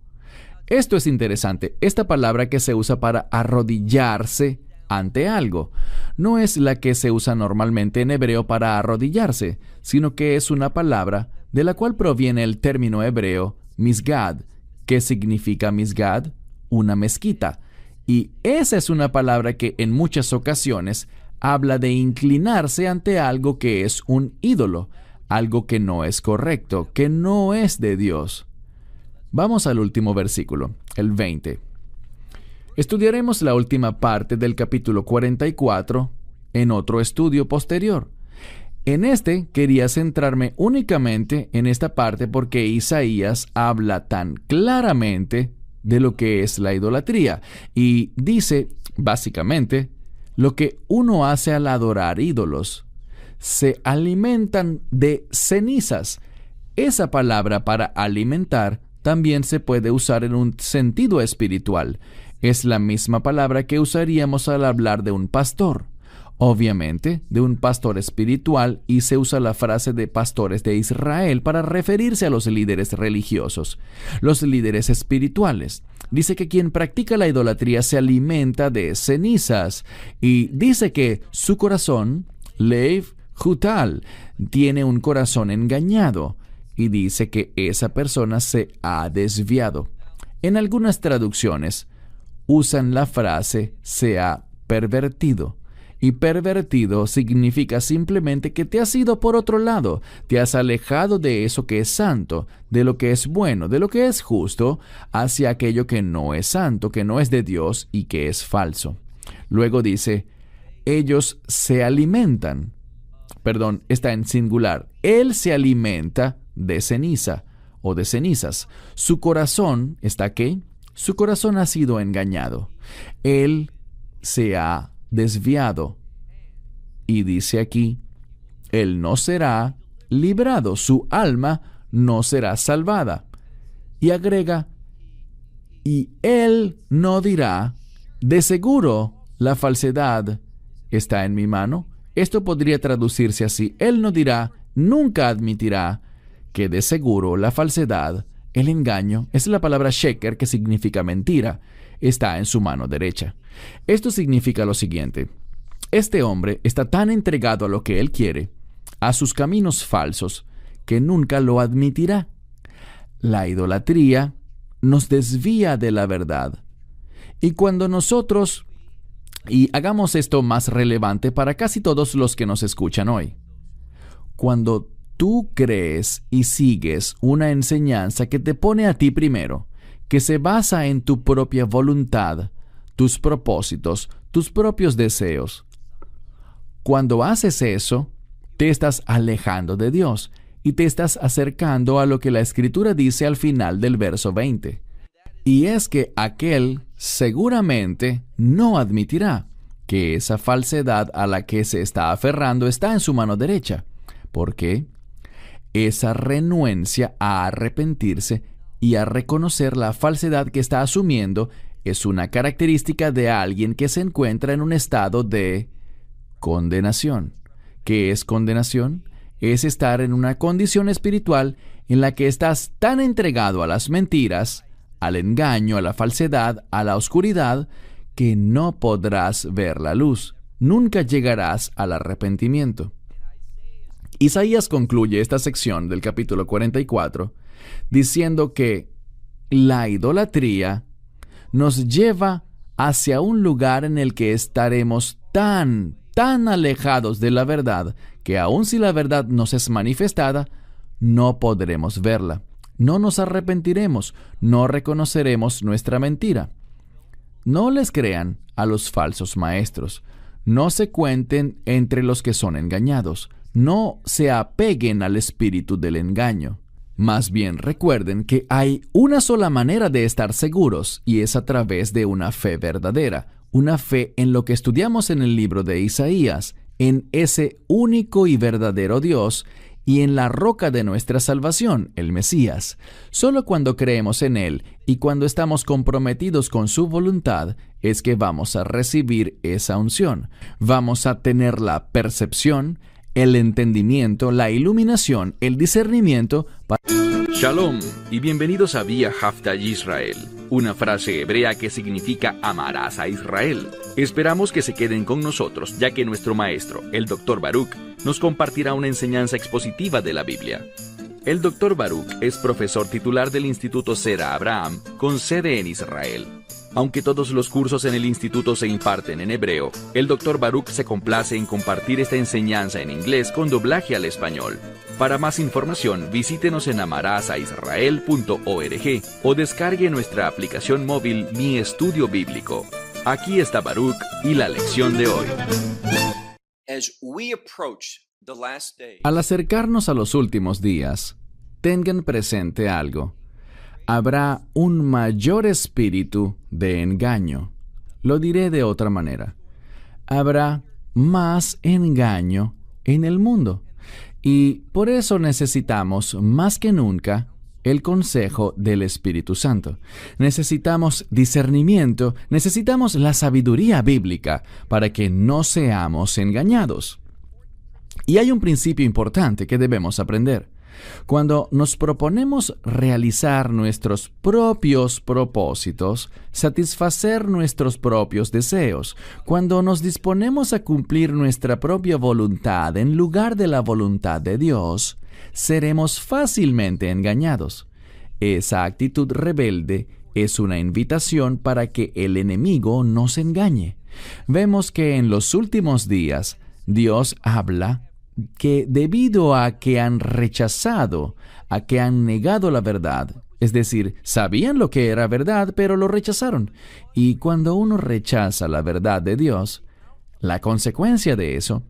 Esto es interesante. Esta palabra que se usa para arrodillarse ante algo no es la que se usa normalmente en hebreo para arrodillarse, sino que es una palabra de la cual proviene el término hebreo misgad. ¿Qué significa misgad? Una mezquita. Y esa es una palabra que en muchas ocasiones habla de inclinarse ante algo que es un ídolo, algo que no es correcto, que no es de Dios. Vamos al último versículo, el 20. Estudiaremos la última parte del capítulo 44 en otro estudio posterior. En este quería centrarme únicamente en esta parte porque Isaías habla tan claramente de lo que es la idolatría y dice, básicamente, lo que uno hace al adorar ídolos. Se alimentan de cenizas. Esa palabra para alimentar también se puede usar en un sentido espiritual. Es la misma palabra que usaríamos al hablar de un pastor. Obviamente, de un pastor espiritual, y se usa la frase de pastores de Israel para referirse a los líderes religiosos, los líderes espirituales. Dice que quien practica la idolatría se alimenta de cenizas y dice que su corazón, Leiv Hutal, tiene un corazón engañado y dice que esa persona se ha desviado. En algunas traducciones usan la frase se ha pervertido. Y pervertido significa simplemente que te has ido por otro lado, te has alejado de eso que es santo, de lo que es bueno, de lo que es justo, hacia aquello que no es santo, que no es de Dios y que es falso. Luego dice, ellos se alimentan. Perdón, está en singular. Él se alimenta de ceniza o de cenizas. Su corazón, ¿está qué? Su corazón ha sido engañado. Él se ha desviado. Y dice aquí, él no será librado, su alma no será salvada. Y agrega, y él no dirá, de seguro la falsedad está en mi mano. Esto podría traducirse así, él no dirá, nunca admitirá que de seguro la falsedad, el engaño, es la palabra sheker que significa mentira, está en su mano derecha. Esto significa lo siguiente. Este hombre está tan entregado a lo que él quiere, a sus caminos falsos, que nunca lo admitirá. La idolatría nos desvía de la verdad. Y cuando nosotros, y hagamos esto más relevante para casi todos los que nos escuchan hoy, cuando tú crees y sigues una enseñanza que te pone a ti primero, que se basa en tu propia voluntad, tus propósitos, tus propios deseos. Cuando haces eso, te estás alejando de Dios y te estás acercando a lo que la Escritura dice al final del verso 20. Y es que aquel seguramente no admitirá que esa falsedad a la que se está aferrando está en su mano derecha. ¿Por qué? Esa renuencia a arrepentirse y a reconocer la falsedad que está asumiendo es una característica de alguien que se encuentra en un estado de condenación. ¿Qué es condenación? Es estar en una condición espiritual en la que estás tan entregado a las mentiras, al engaño, a la falsedad, a la oscuridad, que no podrás ver la luz. Nunca llegarás al arrepentimiento. Isaías concluye esta sección del capítulo 44 diciendo que la idolatría nos lleva hacia un lugar en el que estaremos tan alejados de la verdad que aun si la verdad nos es manifestada, no podremos verla. No nos arrepentiremos, no reconoceremos nuestra mentira. No les crean a los falsos maestros. No se cuenten entre los que son engañados. No se apeguen al espíritu del engaño. Más bien recuerden que hay una sola manera de estar seguros y es a través de una fe verdadera, una fe en lo que estudiamos en el libro de Isaías, en ese único y verdadero Dios y en la roca de nuestra salvación, el Mesías. Solo cuando creemos en Él y cuando estamos comprometidos con su voluntad es que vamos a recibir esa unción. Vamos a tener la percepción, el entendimiento, la iluminación, el discernimiento. Shalom y bienvenidos a Vía Haftaj Israel, una frase hebrea que significa amarás a Israel. Esperamos que se queden con nosotros, ya que nuestro maestro, el Dr. Baruch, nos compartirá una enseñanza expositiva de la Biblia. El Dr. Baruch es profesor titular del Instituto Zera Abraham, con sede en Israel. Aunque todos los cursos en el instituto se imparten en hebreo, el Dr. Baruch se complace en compartir esta enseñanza en inglés con doblaje al español. Para más información, visítenos en amarasaisrael.org o descargue nuestra aplicación móvil Mi Estudio Bíblico. Aquí está Baruch y la lección de hoy. Al acercarnos a los últimos días, tengan presente algo. Habrá un mayor espíritu de engaño. Lo diré de otra manera. Habrá más engaño en el mundo. Y por eso necesitamos, más que nunca, el consejo del Espíritu Santo. Necesitamos discernimiento, necesitamos la sabiduría bíblica para que no seamos engañados. Y hay un principio importante que debemos aprender. Cuando nos proponemos realizar nuestros propios propósitos, satisfacer nuestros propios deseos, cuando nos disponemos a cumplir nuestra propia voluntad en lugar de la voluntad de Dios, seremos fácilmente engañados. Esa actitud rebelde es una invitación para que el enemigo nos engañe. Vemos que en los últimos días Dios habla que debido a que han rechazado, a que han negado la verdad, es decir, sabían lo que era verdad, pero lo rechazaron. Y cuando uno rechaza la verdad de Dios, la consecuencia de eso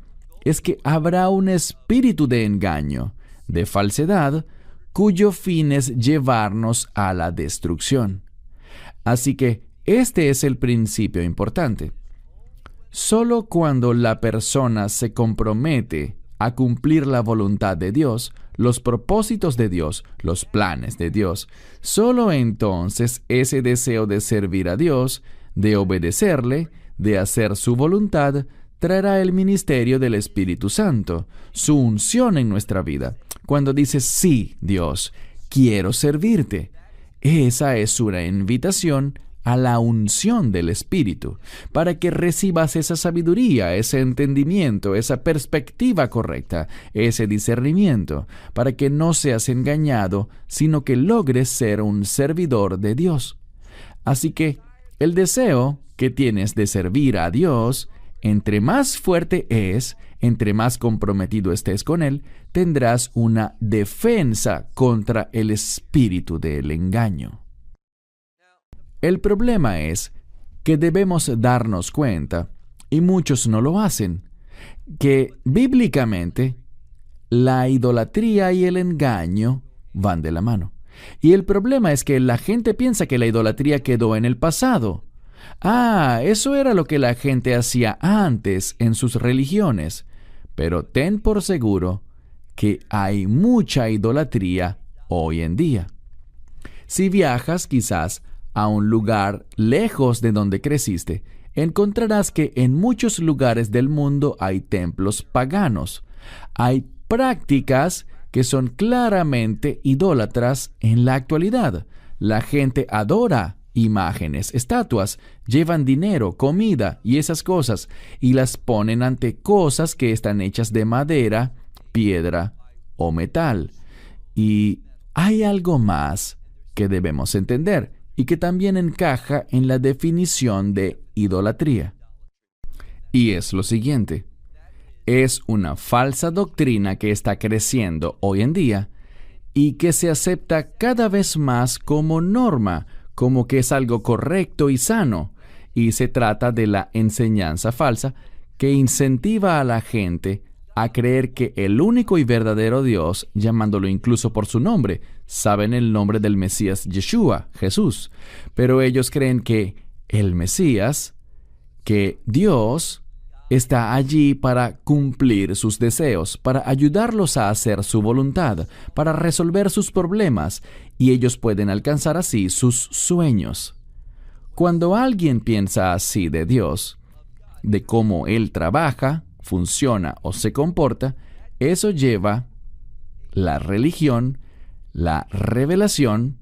es que habrá un espíritu de engaño, de falsedad, cuyo fin es llevarnos a la destrucción. Así que este es el principio importante. Solo cuando la persona se compromete a cumplir la voluntad de Dios, los propósitos de Dios, los planes de Dios, solo entonces ese deseo de servir a Dios, de obedecerle, de hacer su voluntad, traerá el ministerio del Espíritu Santo, su unción en nuestra vida. Cuando dices, sí, Dios, quiero servirte, esa es una invitación a la unción del Espíritu, para que recibas esa sabiduría, ese entendimiento, esa perspectiva correcta, ese discernimiento, para que no seas engañado, sino que logres ser un servidor de Dios. Así que el deseo que tienes de servir a Dios, entre más fuerte es, entre más comprometido estés con Él, tendrás una defensa contra el espíritu del engaño. El problema es que debemos darnos cuenta, y muchos no lo hacen, que bíblicamente la idolatría y el engaño van de la mano. Y el problema es que la gente piensa que la idolatría quedó en el pasado. Eso era lo que la gente hacía antes en sus religiones. Pero ten por seguro que hay mucha idolatría hoy en día. Si viajas quizás a un lugar lejos de donde creciste, encontrarás que en muchos lugares del mundo hay templos paganos. Hay prácticas que son claramente idólatras en la actualidad. La gente adora imágenes, estatuas, llevan dinero, comida y esas cosas, y las ponen ante cosas que están hechas de madera, piedra o metal. Y hay algo más que debemos entender y que también encaja en la definición de idolatría. Y es lo siguiente: es una falsa doctrina que está creciendo hoy en día y que se acepta cada vez más como norma, como que es algo correcto y sano, y se trata de la enseñanza falsa que incentiva a la gente a creer que el único y verdadero Dios, llamándolo incluso por su nombre, saben el nombre del Mesías Yeshua, Jesús, pero ellos creen que el Mesías, que Dios, está allí para cumplir sus deseos, para ayudarlos a hacer su voluntad, para resolver sus problemas, y ellos pueden alcanzar así sus sueños. Cuando alguien piensa así de Dios, de cómo Él trabaja, funciona o se comporta, eso lleva la religión, la revelación,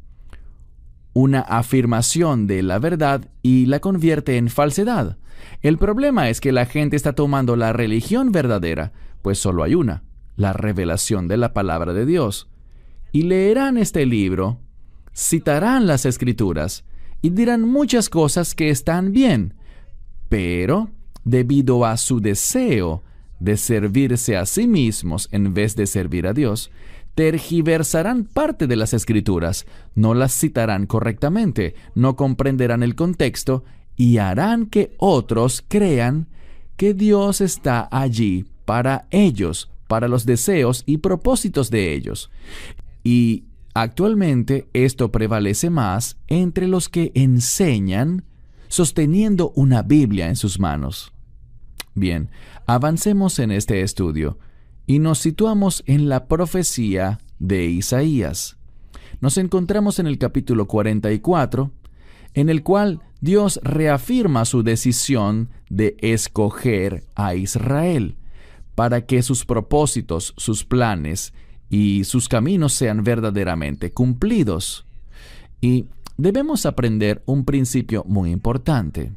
una afirmación de la verdad y la convierte en falsedad. El problema es que la gente está tomando la religión verdadera, pues solo hay una, la revelación de la palabra de Dios. Y leerán este libro, citarán las Escrituras y dirán muchas cosas que están bien, pero debido a su deseo de servirse a sí mismos en vez de servir a Dios, tergiversarán parte de las Escrituras, no las citarán correctamente, no comprenderán el contexto y harán que otros crean que Dios está allí para ellos, para los deseos y propósitos de ellos. Y actualmente esto prevalece más entre los que enseñan sosteniendo una Biblia en sus manos. Bien, avancemos en este estudio y nos situamos en la profecía de Isaías. Nos encontramos en el capítulo 44, en el cual Dios reafirma su decisión de escoger a Israel para que sus propósitos, sus planes y sus caminos sean verdaderamente cumplidos. Y debemos aprender un principio muy importante,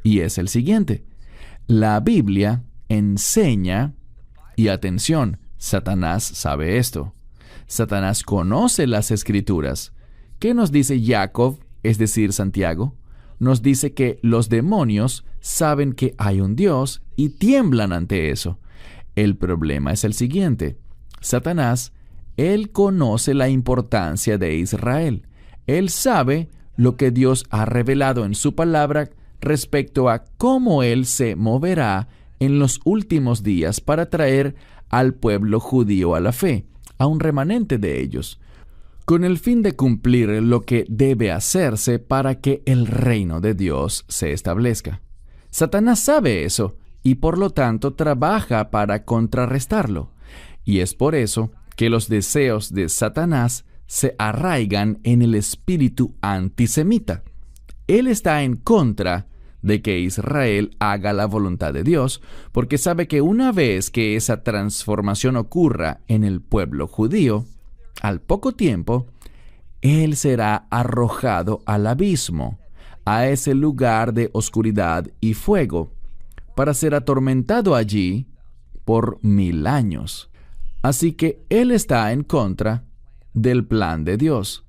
y es el siguiente: la Biblia enseña, y atención, Satanás sabe esto. Satanás conoce las Escrituras. ¿Qué nos dice Jacob, es decir, Santiago? Nos dice que los demonios saben que hay un Dios y tiemblan ante eso. El problema es el siguiente: Satanás, él conoce la importancia de Israel. Él sabe lo que Dios ha revelado en su palabra respecto a cómo Él se moverá en los últimos días para traer al pueblo judío a la fe, a un remanente de ellos, con el fin de cumplir lo que debe hacerse para que el reino de Dios se establezca. Satanás sabe eso y por lo tanto trabaja para contrarrestarlo. Y es por eso que los deseos de Satanás se arraigan en el espíritu antisemita. Él está en contra de que Israel haga la voluntad de Dios, porque sabe que una vez que esa transformación ocurra en el pueblo judío, al poco tiempo, él será arrojado al abismo, a ese lugar de oscuridad y fuego, para ser atormentado allí por 1000 años. Así que él está en contra del plan de Dios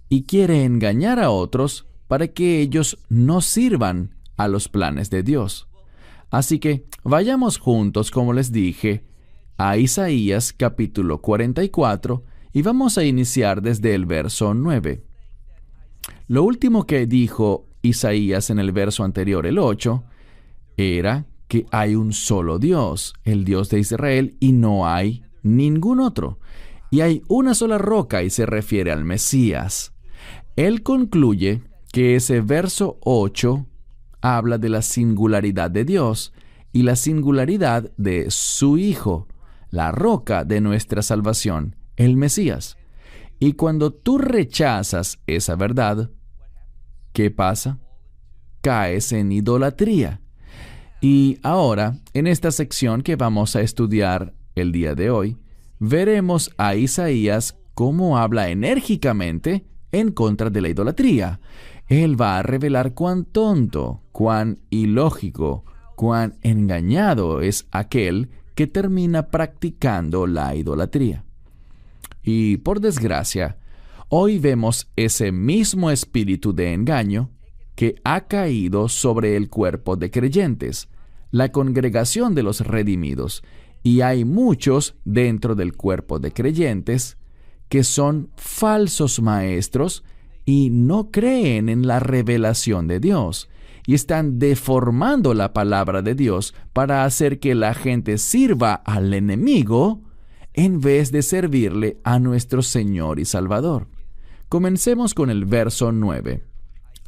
y quiere engañar a otros para que ellos no sirvan a los planes de Dios. Así que vayamos juntos, como les dije, a Isaías capítulo 44 y vamos a iniciar desde el verso 9. Lo último que dijo Isaías en el verso anterior, el 8, era que hay un solo Dios, el Dios de Israel, y no hay ningún otro. Y hay una sola roca y se refiere al Mesías. Él concluye que ese verso 8 habla de la singularidad de Dios y la singularidad de su Hijo, la roca de nuestra salvación, el Mesías. Y cuando tú rechazas esa verdad, ¿qué pasa? Caes en idolatría. Y ahora, en esta sección que vamos a estudiar el día de hoy, veremos a Isaías cómo habla enérgicamente en contra de la idolatría. Él va a revelar cuán tonto, cuán ilógico, cuán engañado es aquel que termina practicando la idolatría. Y por desgracia, hoy vemos ese mismo espíritu de engaño que ha caído sobre el cuerpo de creyentes, la congregación de los redimidos, y hay muchos dentro del cuerpo de creyentes que son falsos maestros y no creen en la revelación de Dios, y están deformando la palabra de Dios para hacer que la gente sirva al enemigo en vez de servirle a nuestro Señor y Salvador. Comencemos con el verso 9.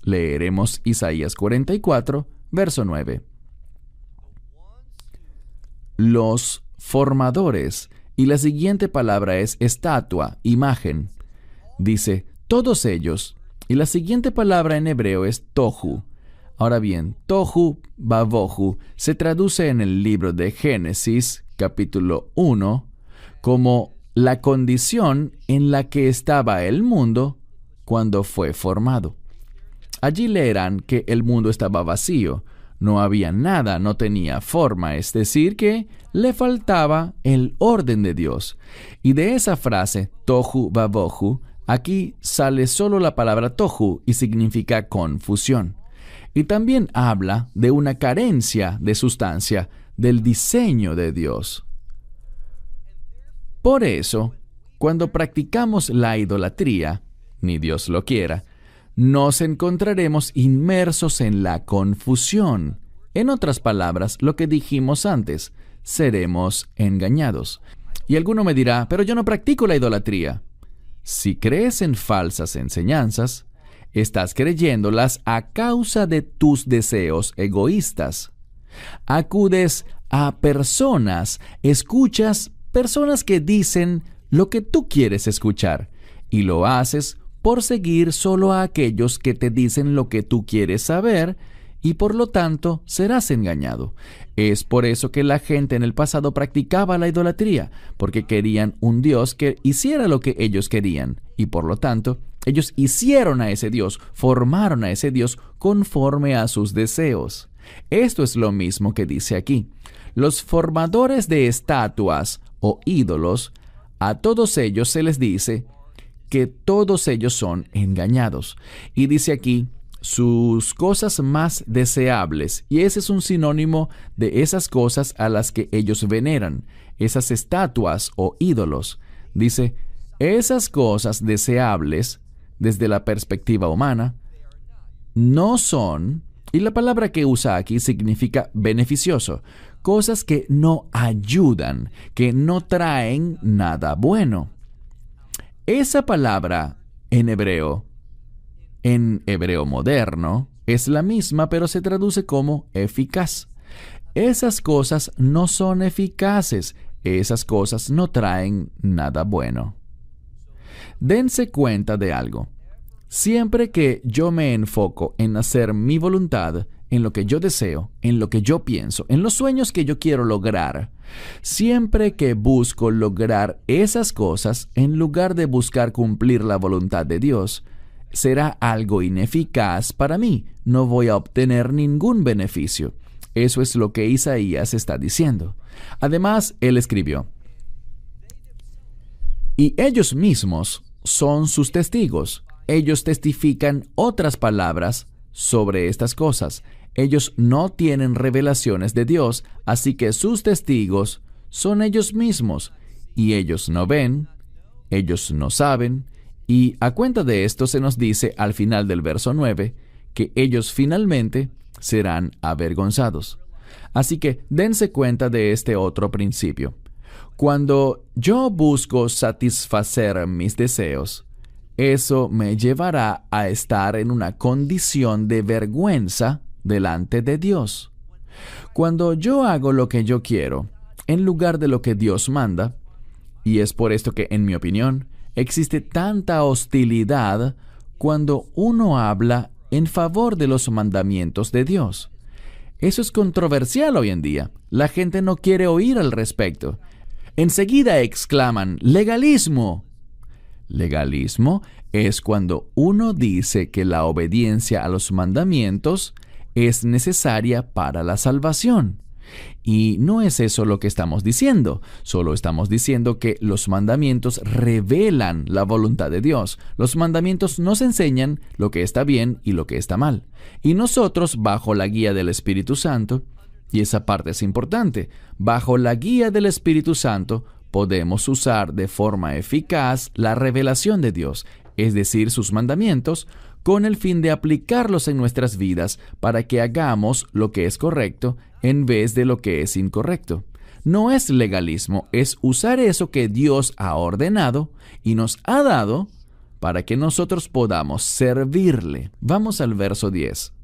Leeremos Isaías 44, verso 9. Los formadores, y la siguiente palabra es estatua, imagen. Dice, todos ellos, y la siguiente palabra en hebreo es tohu. Ahora bien, tohu babohu se traduce en el libro de Génesis, capítulo 1, como la condición en la que estaba el mundo cuando fue formado. Allí leerán que el mundo estaba vacío, no había nada, no tenía forma, es decir, que le faltaba el orden de Dios. Y de esa frase, tohu babohu, aquí sale solo la palabra tohu y significa confusión. Y también habla de una carencia de sustancia del diseño de Dios. Por eso, cuando practicamos la idolatría, ni Dios lo quiera, nos encontraremos inmersos en la confusión. En otras palabras, lo que dijimos antes, seremos engañados. Y alguno me dirá, pero yo no practico la idolatría. Si crees en falsas enseñanzas, estás creyéndolas a causa de tus deseos egoístas. Acudes a personas, escuchas personas que dicen lo que tú quieres escuchar, y lo haces por seguir solo a aquellos que te dicen lo que tú quieres saber, y por lo tanto serás engañado. Es por eso que la gente en el pasado practicaba la idolatría, porque querían un Dios que hiciera lo que ellos querían, y por lo tanto ellos hicieron a ese Dios, formaron a ese Dios conforme a sus deseos. Esto es lo mismo que dice aquí. Los formadores de estatuas o ídolos, a todos ellos se les dice que todos ellos son engañados. Y dice aquí, sus cosas más deseables, y ese es un sinónimo de esas cosas a las que ellos veneran, esas estatuas o ídolos. Dice, esas cosas deseables, desde la perspectiva humana, no son, y la palabra que usa aquí significa beneficioso, cosas que no ayudan, que no traen nada bueno. Esa palabra en hebreo moderno, es la misma, pero se traduce como eficaz. Esas cosas no son eficaces, esas cosas no traen nada bueno. Dense cuenta de algo. Siempre que yo me enfoco en hacer mi voluntad, en lo que yo deseo, en lo que yo pienso, en los sueños que yo quiero lograr, siempre que busco lograr esas cosas, en lugar de buscar cumplir la voluntad de Dios, será algo ineficaz para mí. No voy a obtener ningún beneficio. Eso es lo que Isaías está diciendo. Además, él escribió, y ellos mismos son sus testigos. Ellos testifican otras palabras sobre estas cosas. Ellos no tienen revelaciones de Dios, así que sus testigos son ellos mismos. Y ellos no ven, ellos no saben. Y a cuenta de esto se nos dice al final del verso 9 que ellos finalmente serán avergonzados. Así que dense cuenta de este otro principio. Cuando yo busco satisfacer mis deseos, eso me llevará a estar en una condición de vergüenza delante de Dios. Cuando yo hago lo que yo quiero, en lugar de lo que Dios manda, y es por esto que, en mi opinión, existe tanta hostilidad cuando uno habla en favor de los mandamientos de Dios. Eso es controversial hoy en día. La gente no quiere oír al respecto. Enseguida exclaman, ¡legalismo! Legalismo es cuando uno dice que la obediencia a los mandamientos es necesaria para la salvación. Y no es eso lo que estamos diciendo, solo estamos diciendo que los mandamientos revelan la voluntad de Dios. Los mandamientos nos enseñan lo que está bien y lo que está mal. Y nosotros, bajo la guía del Espíritu Santo, y esa parte es importante, bajo la guía del Espíritu Santo, podemos usar de forma eficaz la revelación de Dios, es decir, sus mandamientos, con el fin de aplicarlos en nuestras vidas para que hagamos lo que es correcto en vez de lo que es incorrecto. No es legalismo, es usar eso que Dios ha ordenado y nos ha dado para que nosotros podamos servirle. Vamos al verso 10.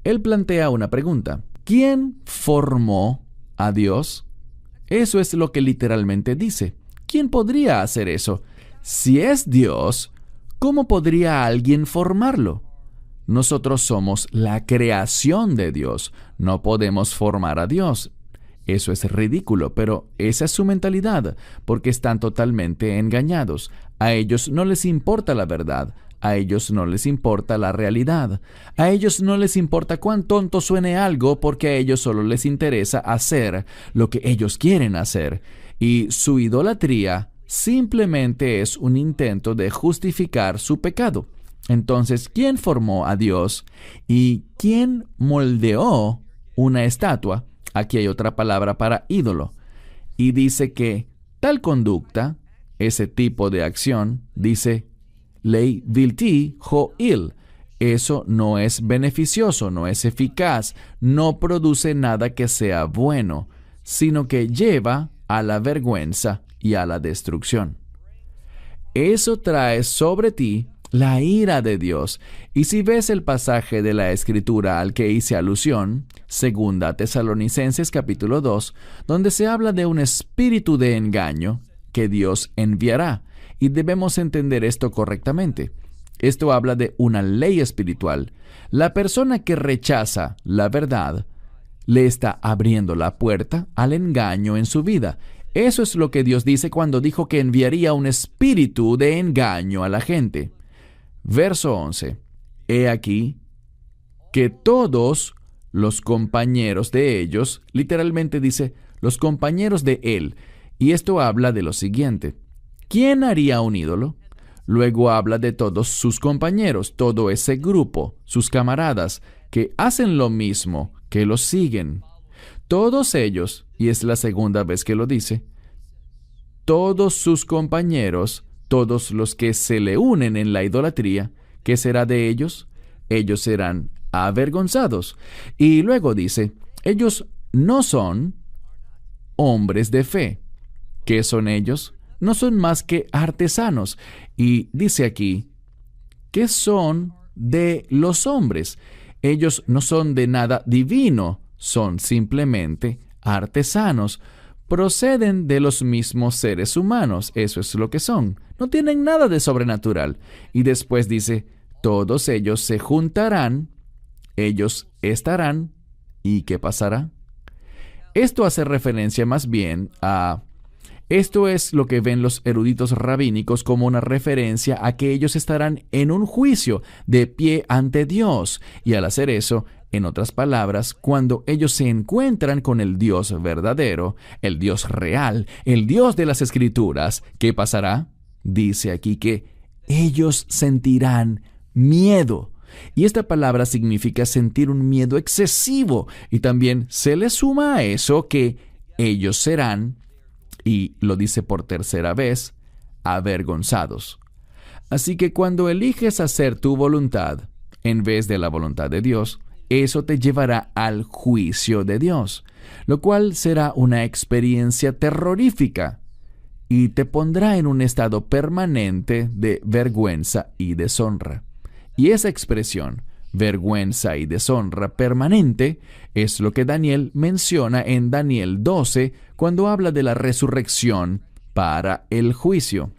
Él plantea una pregunta. ¿Quién formó a Dios? Eso es lo que literalmente dice. ¿Quién podría hacer eso? Si es Dios, ¿cómo podría alguien formarlo? Nosotros somos la creación de Dios. No podemos formar a Dios. Eso es ridículo, pero esa es su mentalidad, porque están totalmente engañados. A ellos no les importa la verdad. A ellos no les importa la realidad. A ellos no les importa cuán tonto suene algo, porque a ellos solo les interesa hacer lo que ellos quieren hacer. Y su idolatría simplemente es un intento de justificar su pecado. Entonces, ¿quién formó a Dios? ¿Y quién moldeó una estatua? Aquí hay otra palabra para ídolo. Y dice que tal conducta, ese tipo de acción, dice ley vilti ho'il. Eso no es beneficioso, no es eficaz, no produce nada que sea bueno, sino que lleva a la vergüenza y a la destrucción. Eso trae sobre ti la ira de Dios. Y si ves el pasaje de la Escritura al que hice alusión, 2 Tesalonicenses capítulo 2, donde se habla de un espíritu de engaño que Dios enviará. Y debemos entender esto correctamente. Esto habla de una ley espiritual. La persona que rechaza la verdad le está abriendo la puerta al engaño en su vida. Eso es lo que Dios dice cuando dijo que enviaría un espíritu de engaño a la gente. Verso 11. He aquí que todos los compañeros de ellos, literalmente dice, los compañeros de él. Y esto habla de lo siguiente. ¿Quién haría un ídolo? Luego habla de todos sus compañeros, todo ese grupo, sus camaradas, que hacen lo mismo, que los siguen. Todos ellos, y es la segunda vez que lo dice, todos sus compañeros, todos los que se le unen en la idolatría, ¿qué será de ellos? Ellos serán avergonzados. Y luego dice, ellos no son hombres de fe. ¿Qué son ellos? No son más que artesanos. Y dice aquí, ¿qué son de los hombres? Ellos no son de nada divino, son simplemente artesanos. Proceden de los mismos seres humanos, eso es lo que son. No tienen nada de sobrenatural. Y después dice, todos ellos se juntarán, ellos estarán, ¿y qué pasará? Esto hace referencia más bien a... Esto es lo que ven los eruditos rabínicos como una referencia a que ellos estarán en un juicio de pie ante Dios. Y al hacer eso, en otras palabras, cuando ellos se encuentran con el Dios verdadero, el Dios real, el Dios de las Escrituras, ¿qué pasará? Dice aquí que ellos sentirán miedo. Y esta palabra significa sentir un miedo excesivo. Y también se le suma a eso que ellos serán, y lo dice por tercera vez, avergonzados. Así que cuando eliges hacer tu voluntad en vez de la voluntad de Dios, eso te llevará al juicio de Dios, lo cual será una experiencia terrorífica y te pondrá en un estado permanente de vergüenza y deshonra. Y esa expresión, vergüenza y deshonra permanente, es lo que Daniel menciona en Daniel 12 cuando habla de la resurrección para el juicio.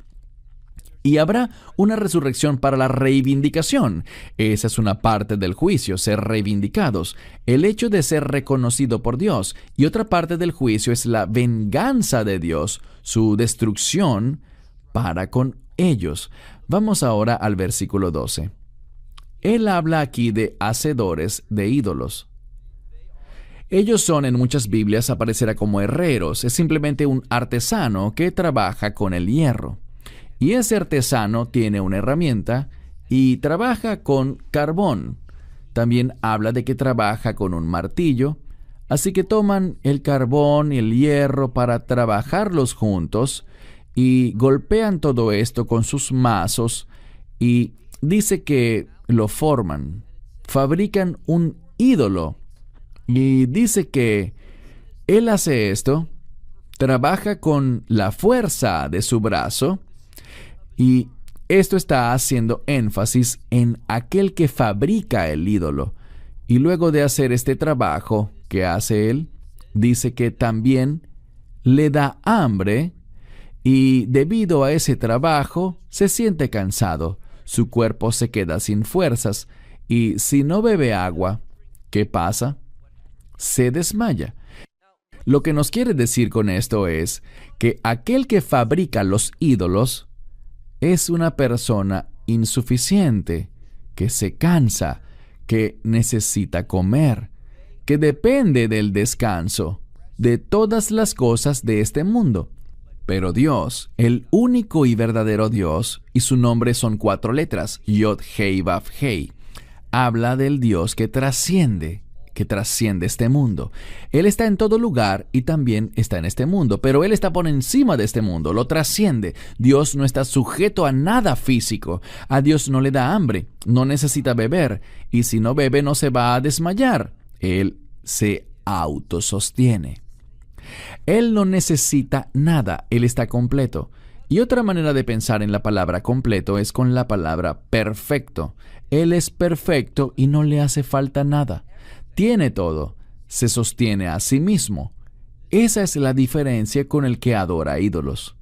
Y habrá una resurrección para la reivindicación. Esa es una parte del juicio, ser reivindicados, el hecho de ser reconocido por Dios. Y otra parte del juicio es la venganza de Dios, su destrucción para con ellos. Vamos ahora al versículo 12. Él habla aquí de hacedores de ídolos. Ellos son, en muchas Biblias, aparecerá como herreros. Es simplemente un artesano que trabaja con el hierro. Y ese artesano tiene una herramienta y trabaja con carbón. También habla de que trabaja con un martillo. Así que toman el carbón y el hierro para trabajarlos juntos y golpean todo esto con sus mazos y dice que lo forman. Fabrican un ídolo. Y dice que él hace esto, trabaja con la fuerza de su brazo, y esto está haciendo énfasis en aquel que fabrica el ídolo. Y luego de hacer este trabajo que hace él, dice que también le da hambre, y debido a ese trabajo se siente cansado. Su cuerpo se queda sin fuerzas, y si no bebe agua, ¿qué pasa? Se desmaya. Lo que nos quiere decir con esto es que aquel que fabrica los ídolos es una persona insuficiente, que se cansa, que necesita comer, que depende del descanso, de todas las cosas de este mundo. Pero Dios, el único y verdadero Dios, y su nombre son 4 letras, Yod, Hei, Vav, Hei, habla del Dios que trasciende este mundo. Él está en todo lugar y también está en este mundo, pero Él está por encima de este mundo, lo trasciende. Dios no está sujeto a nada físico. A Dios no le da hambre, no necesita beber, y si no bebe no se va a desmayar. Él se autosostiene. Él no necesita nada, Él está completo. Y otra manera de pensar en la palabra completo es con la palabra perfecto. Él es perfecto y no le hace falta nada. Tiene todo, se sostiene a sí mismo. Esa es la diferencia con el que adora ídolos.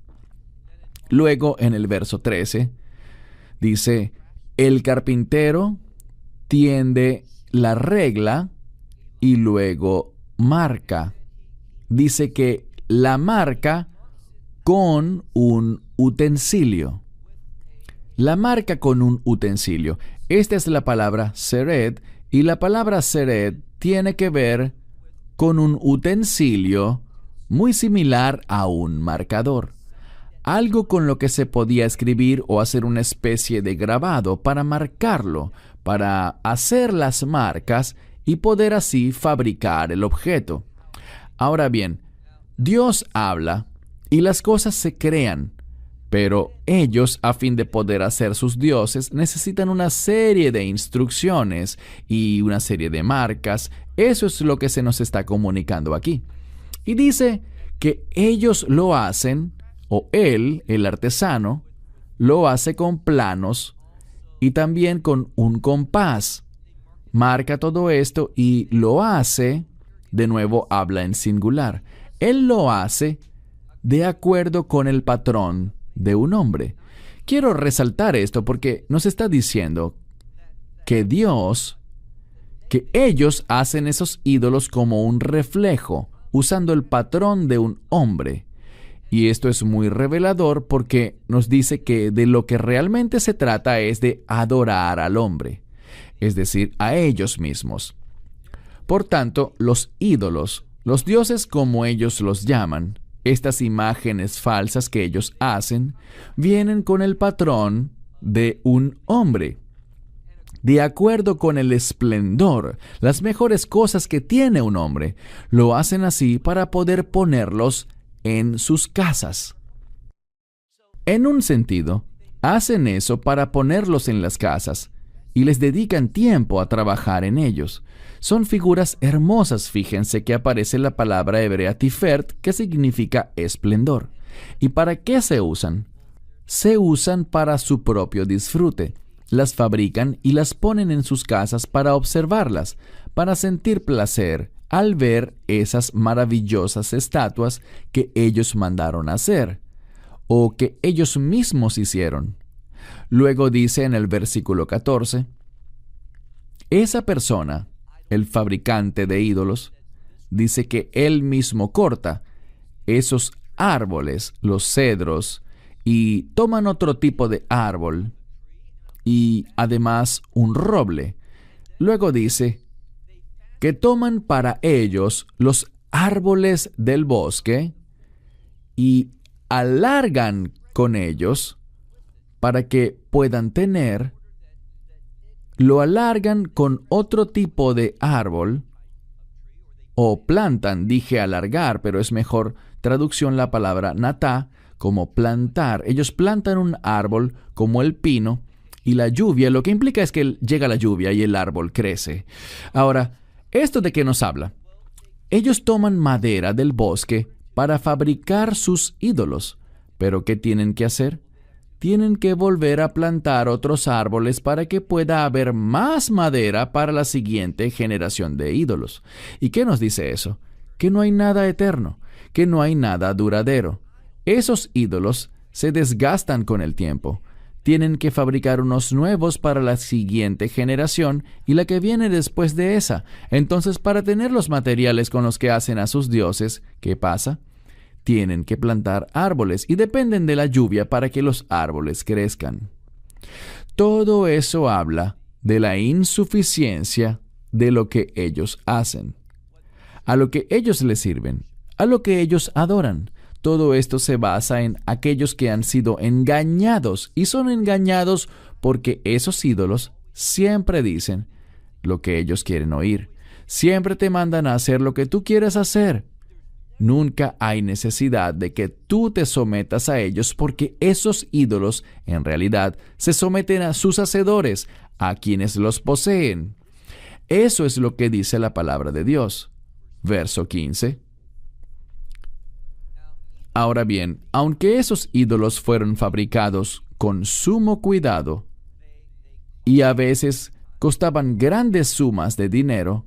Luego, en el verso 13, dice, el carpintero tiende la regla y luego marca. Dice que la marca con un utensilio. La marca con un utensilio. Esta es la palabra sered, y la palabra sered tiene que ver con un utensilio muy similar a un marcador. Algo con lo que se podía escribir o hacer una especie de grabado para marcarlo, para hacer las marcas y poder así fabricar el objeto. Ahora bien, Dios habla y las cosas se crean, pero ellos, a fin de poder hacer sus dioses, necesitan una serie de instrucciones y una serie de marcas. Eso es lo que se nos está comunicando aquí. Y dice que ellos lo hacen, o él, el artesano, lo hace con planos y también con un compás. Marca todo esto y lo hace, de nuevo habla en singular. Él lo hace de acuerdo con el patrón de un hombre. Quiero resaltar esto porque nos está diciendo que ellos hacen esos ídolos como un reflejo, usando el patrón de un hombre. Y esto es muy revelador porque nos dice que de lo que realmente se trata es de adorar al hombre, es decir, a ellos mismos. Por tanto, los ídolos, los dioses como ellos los llaman, estas imágenes falsas que ellos hacen, vienen con el patrón de un hombre, de acuerdo con el esplendor, las mejores cosas que tiene un hombre. Lo hacen así para poder ponerlos en sus casas. En un sentido, hacen eso para ponerlos en las casas y les dedican tiempo a trabajar en ellos. Son figuras hermosas, fíjense que aparece la palabra hebrea tiferet, que significa esplendor. ¿Y para qué se usan? Se usan para su propio disfrute. Las fabrican y las ponen en sus casas para observarlas, para sentir placer al ver esas maravillosas estatuas que ellos mandaron hacer, o que ellos mismos hicieron. Luego dice en el versículo 14, esa persona, el fabricante de ídolos, dice que él mismo corta esos árboles, los cedros, y toman otro tipo de árbol y además un roble. Luego dice que toman para ellos los árboles del bosque y alargan con ellos para que puedan tener, lo alargan con otro tipo de árbol o plantan, dije alargar, pero es mejor traducción la palabra natá, como plantar. Ellos plantan un árbol como el pino y la lluvia, lo que implica es que llega la lluvia y el árbol crece. Ahora, ¿esto de qué nos habla? Ellos toman madera del bosque para fabricar sus ídolos. ¿Pero qué tienen que hacer? Tienen que volver a plantar otros árboles para que pueda haber más madera para la siguiente generación de ídolos. ¿Y qué nos dice eso? Que no hay nada eterno, que no hay nada duradero. Esos ídolos se desgastan con el tiempo. Tienen que fabricar unos nuevos para la siguiente generación y la que viene después de esa. Entonces, para tener los materiales con los que hacen a sus dioses, ¿qué pasa? Tienen que plantar árboles y dependen de la lluvia para que los árboles crezcan. Todo eso habla de la insuficiencia de lo que ellos hacen, a lo que ellos les sirven, a lo que ellos adoran. Todo esto se basa en aquellos que han sido engañados y son engañados porque esos ídolos siempre dicen lo que ellos quieren oír. Siempre te mandan a hacer lo que tú quieres hacer. Nunca hay necesidad de que tú te sometas a ellos porque esos ídolos en realidad se someten a sus hacedores, a quienes los poseen. Eso es lo que dice la palabra de Dios. Verso 15. Ahora bien, aunque esos ídolos fueron fabricados con sumo cuidado y a veces costaban grandes sumas de dinero,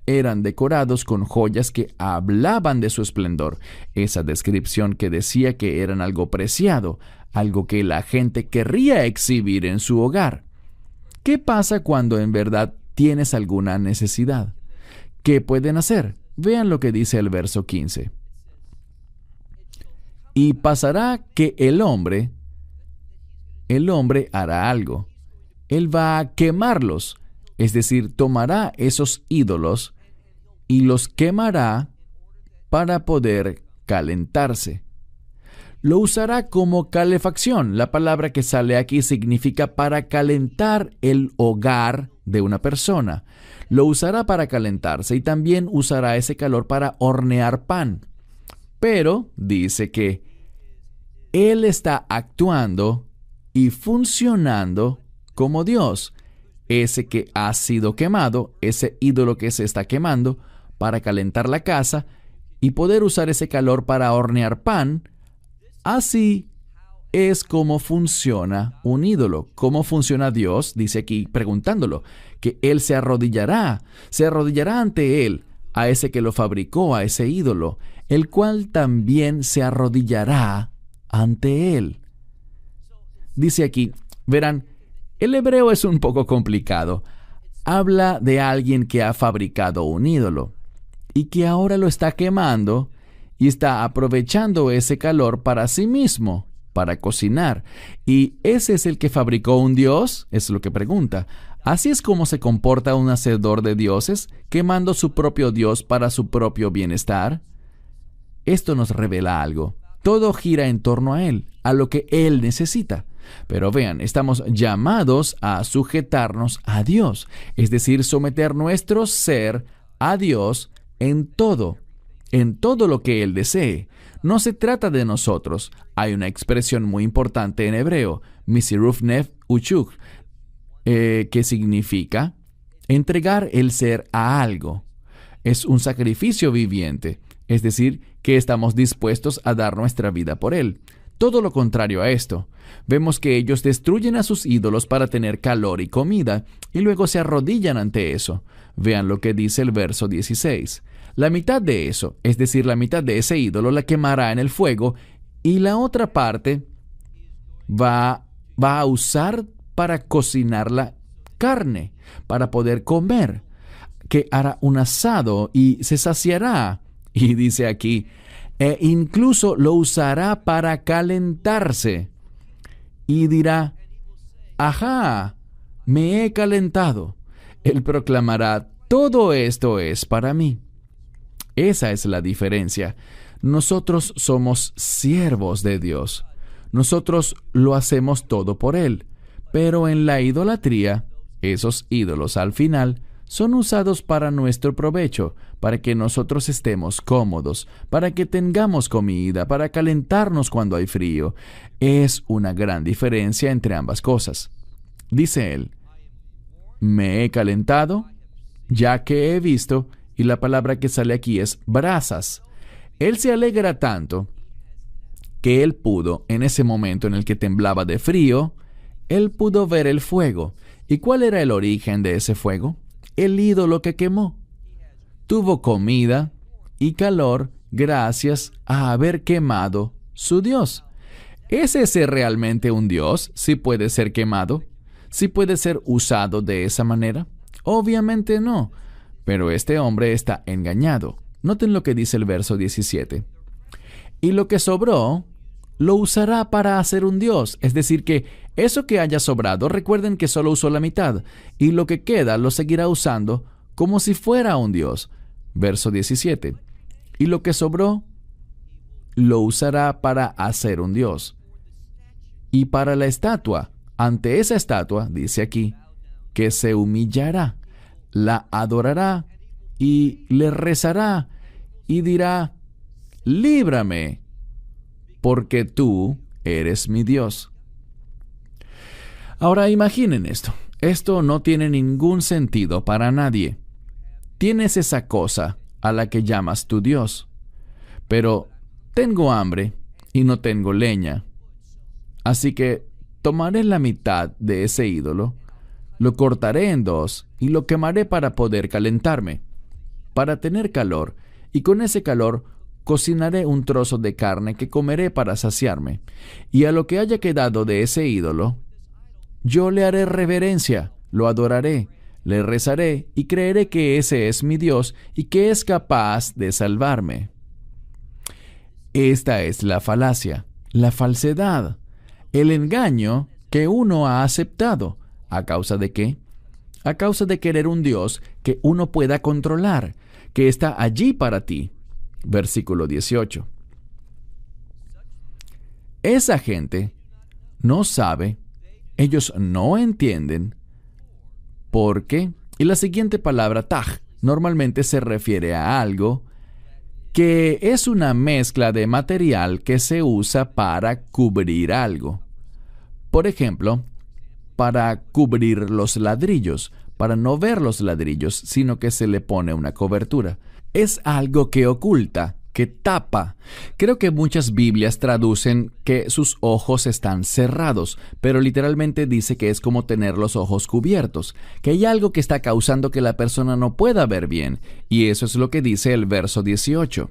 eran decorados con joyas que hablaban de su esplendor, esa descripción que decía que eran algo preciado, algo que la gente querría exhibir en su hogar. ¿Qué pasa cuando en verdad tienes alguna necesidad? ¿Qué pueden hacer? Vean lo que dice el verso 15. Y pasará que el hombre hará algo. Él va a quemarlos, es decir, tomará esos ídolos y los quemará para poder calentarse. Lo usará como calefacción. La palabra que sale aquí significa para calentar el hogar de una persona. Lo usará para calentarse y también usará ese calor para hornear pan. Pero dice que Él está actuando y funcionando como Dios, ese que ha sido quemado, ese ídolo que se está quemando, para calentar la casa y poder usar ese calor para hornear pan. Así es como funciona un ídolo. ¿Cómo funciona Dios? Dice aquí preguntándolo, que Él se arrodillará ante Él, a ese que lo fabricó, a ese ídolo, el cual también se arrodillará ante Él. Dice aquí, verán, el hebreo es un poco complicado. Habla de alguien que ha fabricado un ídolo y que ahora lo está quemando y está aprovechando ese calor para sí mismo, para cocinar. ¿Y ese es el que fabricó un dios? Es lo que pregunta. ¿Así es como se comporta un hacedor de dioses, quemando su propio dios para su propio bienestar? Esto nos revela algo. Todo gira en torno a Él, a lo que Él necesita. Pero vean, estamos llamados a sujetarnos a Dios, es decir, someter nuestro ser a Dios en todo lo que Él desee. No se trata de nosotros. Hay una expresión muy importante en hebreo, misiruf nef uchuk, que significa entregar el ser a algo. Es un sacrificio viviente, es decir, que estamos dispuestos a dar nuestra vida por Él. Todo lo contrario a esto. Vemos que ellos destruyen a sus ídolos para tener calor y comida, y luego se arrodillan ante eso. Vean lo que dice el verso 16. La mitad de eso, es decir, la mitad de ese ídolo, la quemará en el fuego, y la otra parte va a usar para cocinar la carne, para poder comer, que hará un asado y se saciará. Y dice aquí, e incluso lo usará para calentarse. Y dirá, ajá, me he calentado. Él proclamará Todo esto es para mí. Esa es la diferencia. Nosotros somos siervos de Dios. Nosotros lo hacemos todo por Él. Pero en la idolatría, esos ídolos al final son usados para nuestro provecho, para que nosotros estemos cómodos, para que tengamos comida, para calentarnos cuando hay frío. Es una gran diferencia entre ambas cosas. Dice él, me he calentado, ya que he visto, y la palabra que sale aquí es brasas. Él se alegra tanto que él pudo, en ese momento en el que temblaba de frío, él pudo ver el fuego. ¿Y cuál era el origen de ese fuego? El ídolo que quemó. Tuvo comida y calor gracias a haber quemado su Dios. ¿Es ese realmente un Dios? ¿Sí puede ser quemado? ¿Sí puede ser usado de esa manera? Obviamente no. Pero este hombre está engañado. Noten lo que dice el verso 17. Y lo que sobró, lo usará para hacer un Dios. Es decir, que eso que haya sobrado, recuerden que solo usó la mitad, y lo que queda lo seguirá usando como si fuera un Dios. Verso 17. Y lo que sobró, lo usará para hacer un Dios. Y para la estatua, ante esa estatua, dice aquí, que se humillará, la adorará y le rezará y dirá, líbrame, porque tú eres mi Dios. Ahora imaginen esto. Esto no tiene ningún sentido para nadie. Tienes esa cosa a la que llamas tu Dios, pero tengo hambre y no tengo leña. Así que tomaré la mitad de ese ídolo, lo cortaré en dos y lo quemaré para poder calentarme, para tener calor, y con ese calor cocinaré un trozo de carne que comeré para saciarme, y a lo que haya quedado de ese ídolo, yo le haré reverencia, lo adoraré, le rezaré y creeré que ese es mi Dios y que es capaz de salvarme. Esta es la falacia, la falsedad, el engaño que uno ha aceptado. ¿A causa de qué? A causa de querer un Dios que uno pueda controlar, que está allí para ti. Versículo 18. Esa gente no sabe, ellos no entienden, porque, y la siguiente palabra, taj, normalmente se refiere a algo que es una mezcla de material que se usa para cubrir algo. Por ejemplo, para cubrir los ladrillos, para no ver los ladrillos, sino que se le pone una cobertura. Es algo que oculta, que tapa. Creo que muchas Biblias traducen que sus ojos están cerrados, pero literalmente dice que es como tener los ojos cubiertos, que hay algo que está causando que la persona no pueda ver bien, y eso es lo que dice el verso 18.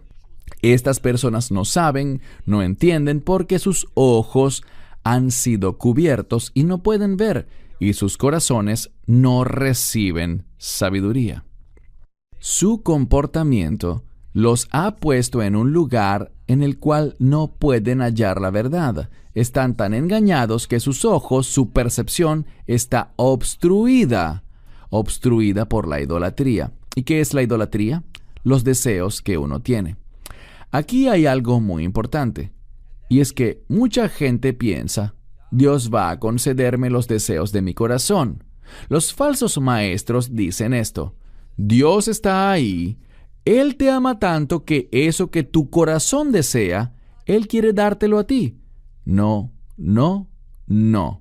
Estas personas no saben, no entienden porque sus ojos han sido cubiertos y no pueden ver, y sus corazones no reciben sabiduría. Su comportamiento los ha puesto en un lugar en el cual no pueden hallar la verdad. Están tan engañados que sus ojos, su percepción, está obstruida por la idolatría. ¿Y qué es la idolatría? Los deseos que uno tiene. Aquí hay algo muy importante, y es que mucha gente piensa, Dios va a concederme los deseos de mi corazón. Los falsos maestros dicen esto, Dios está ahí, Él te ama tanto que eso que tu corazón desea, Él quiere dártelo a ti. No, no, no.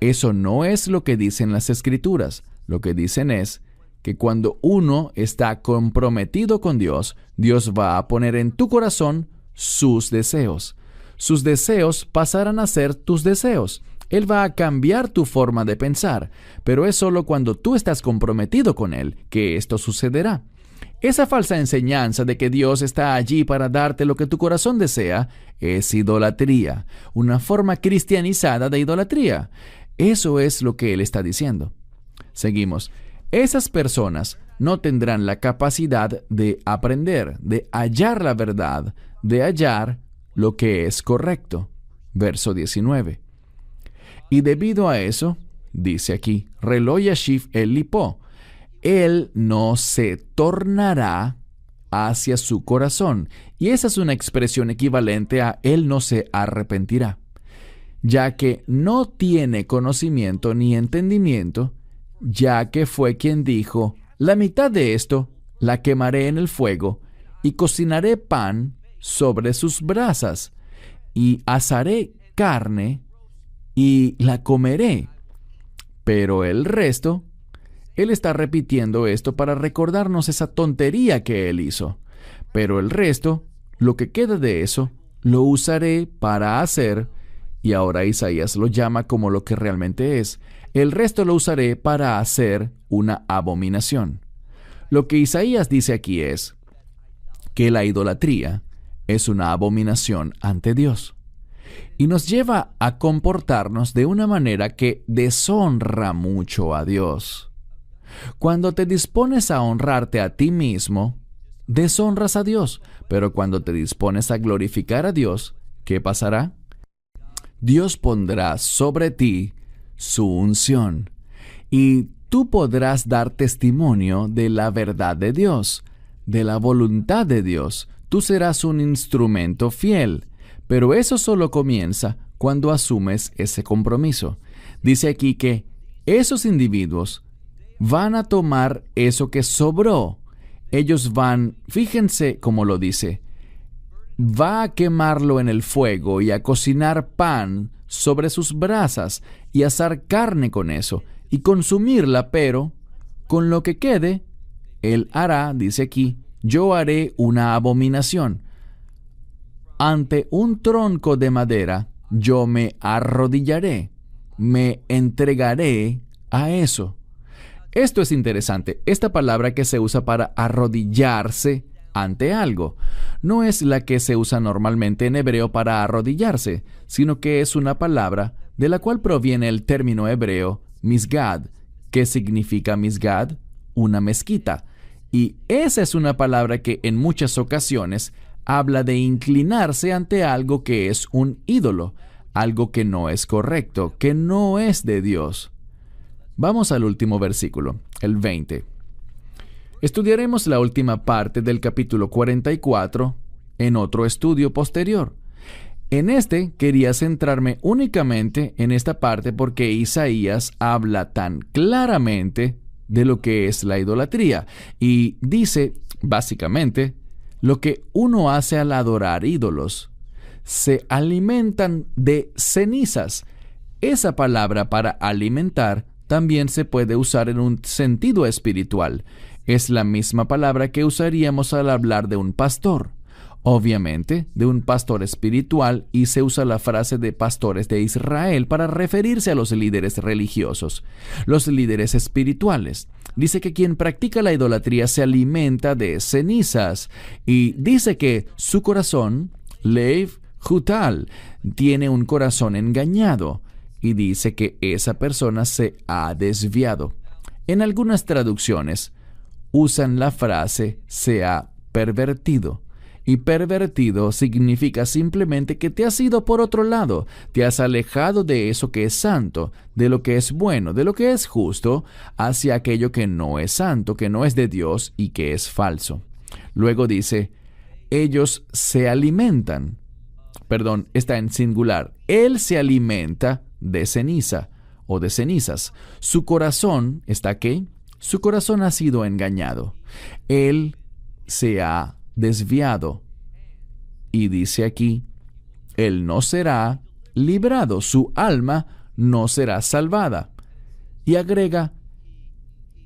Eso no es lo que dicen las Escrituras. Lo que dicen es que cuando uno está comprometido con Dios, Dios va a poner en tu corazón sus deseos. Sus deseos pasarán a ser tus deseos. Él va a cambiar tu forma de pensar, pero es solo cuando tú estás comprometido con Él que esto sucederá. Esa falsa enseñanza de que Dios está allí para darte lo que tu corazón desea es idolatría, una forma cristianizada de idolatría. Eso es lo que Él está diciendo. Seguimos. Esas personas no tendrán la capacidad de aprender, de hallar la verdad, de hallar lo que es correcto. Verso 19. Y debido a eso, dice aquí, Relo Yashiv el Lipo, Él no se tornará hacia su corazón. Y esa es una expresión equivalente a Él no se arrepentirá, ya que no tiene conocimiento ni entendimiento, ya que fue quien dijo, la mitad de esto la quemaré en el fuego, y cocinaré pan sobre sus brasas, y asaré carne, y la comeré. Pero el resto, Él está repitiendo esto para recordarnos esa tontería que Él hizo. Pero el resto, lo que queda de eso, lo usaré para hacer, y ahora Isaías lo llama como lo que realmente es, el resto lo usaré para hacer una abominación. Lo que Isaías dice aquí es que la idolatría es una abominación ante Dios y nos lleva a comportarnos de una manera que deshonra mucho a Dios. Cuando te dispones a honrarte a ti mismo, deshonras a Dios, pero cuando te dispones a glorificar a Dios, ¿qué pasará? Dios pondrá sobre ti su unción y tú podrás dar testimonio de la verdad de Dios, de la voluntad de Dios. Tú serás un instrumento fiel, pero eso solo comienza cuando asumes ese compromiso. Dice aquí que esos individuos van a tomar eso que sobró. Ellos van, fíjense cómo lo dice, va a quemarlo en el fuego y a cocinar pan sobre sus brasas y asar carne con eso y consumirla, pero con lo que quede, Él hará, dice aquí, yo haré una abominación. Ante un tronco de madera, yo me arrodillaré, me entregaré a eso. Esto es interesante. Esta palabra que se usa para arrodillarse ante algo no es la que se usa normalmente en hebreo para arrodillarse, sino que es una palabra de la cual proviene el término hebreo misgad. ¿Qué significa misgad? Una mezquita. Y esa es una palabra que en muchas ocasiones habla de inclinarse ante algo que es un ídolo, algo que no es correcto, que no es de Dios. Vamos al último versículo, el 20. Estudiaremos la última parte del capítulo 44 en otro estudio posterior. En este quería centrarme únicamente en esta parte porque Isaías habla tan claramente de lo que es la idolatría y dice, básicamente, lo que uno hace al adorar ídolos. Se alimentan de cenizas. Esa palabra para alimentar también se puede usar en un sentido espiritual. Es la misma palabra que usaríamos al hablar de un pastor. Obviamente, de un pastor espiritual, y se usa la frase de pastores de Israel para referirse a los líderes religiosos, los líderes espirituales. Dice que quien practica la idolatría se alimenta de cenizas y dice que su corazón, Leiv Hutal, tiene un corazón engañado y dice que esa persona se ha desviado. En algunas traducciones usan la frase se ha pervertido. Y pervertido significa simplemente que te has ido por otro lado, te has alejado de eso que es santo, de lo que es bueno, de lo que es justo, hacia aquello que no es santo, que no es de Dios y que es falso. Luego dice, ellos se alimentan. Perdón, está en singular. Él se alimenta de ceniza o de cenizas. Su corazón, ¿está qué? Su corazón ha sido engañado. Él se ha desviado. Y dice aquí, él no será librado, su alma no será salvada. Y agrega,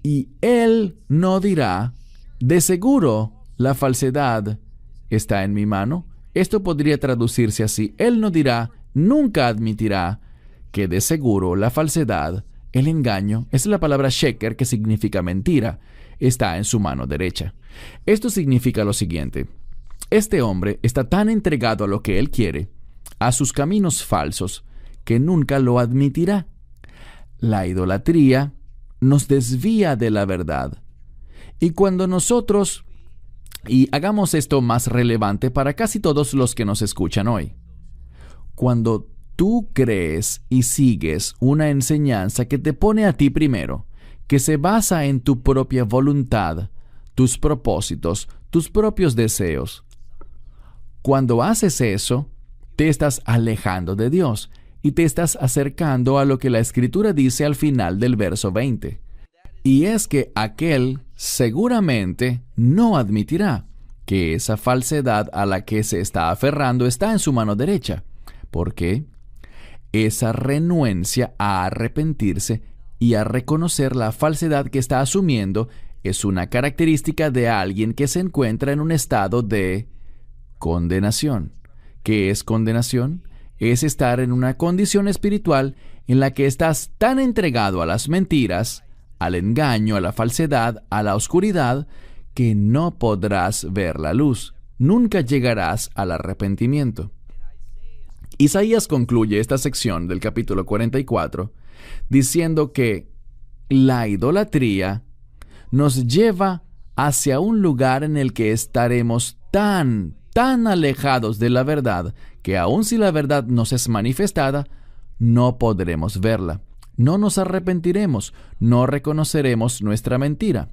y él no dirá, de seguro la falsedad está en mi mano. Esto podría traducirse así, él no dirá, nunca admitirá que de seguro la falsedad, el engaño, es la palabra sheker que significa mentira, está en su mano derecha. Esto significa lo siguiente. Este hombre está tan entregado a lo que él quiere, a sus caminos falsos, que nunca lo admitirá. La idolatría nos desvía de la verdad. Y cuando nosotros, y hagamos esto más relevante para casi todos los que nos escuchan hoy, cuando tú crees y sigues una enseñanza que te pone a ti primero, que se basa en tu propia voluntad, tus propósitos, tus propios deseos. Cuando haces eso, te estás alejando de Dios y te estás acercando a lo que la Escritura dice al final del verso 20. Y es que aquel seguramente no admitirá que esa falsedad a la que se está aferrando está en su mano derecha. ¿Por qué? Esa renuencia a arrepentirse y a reconocer la falsedad que está asumiendo es una característica de alguien que se encuentra en un estado de condenación. ¿Qué es condenación? Es estar en una condición espiritual en la que estás tan entregado a las mentiras, al engaño, a la falsedad, a la oscuridad, que no podrás ver la luz. Nunca llegarás al arrepentimiento. Isaías concluye esta sección del capítulo 44 diciendo que la idolatría nos lleva hacia un lugar en el que estaremos tan alejados de la verdad que aun si la verdad nos es manifestada, no podremos verla. No nos arrepentiremos, no reconoceremos nuestra mentira.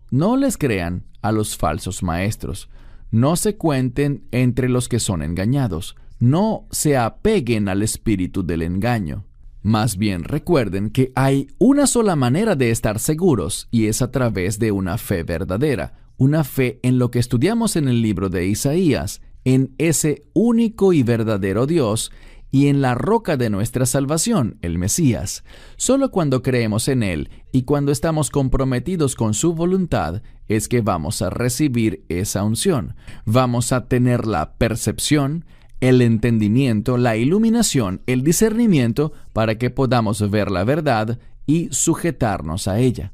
No les crean a los falsos maestros. No se cuenten entre los que son engañados. No se apeguen al espíritu del engaño. Más bien recuerden que hay una sola manera de estar seguros y es a través de una fe verdadera, una fe en lo que estudiamos en el libro de Isaías, en ese único y verdadero Dios y en la roca de nuestra salvación, el Mesías. Solo cuando creemos en Él y cuando estamos comprometidos con su voluntad es que vamos a recibir esa unción. Vamos a tener la percepción, el entendimiento, la iluminación, el discernimiento para que podamos ver la verdad y sujetarnos a ella.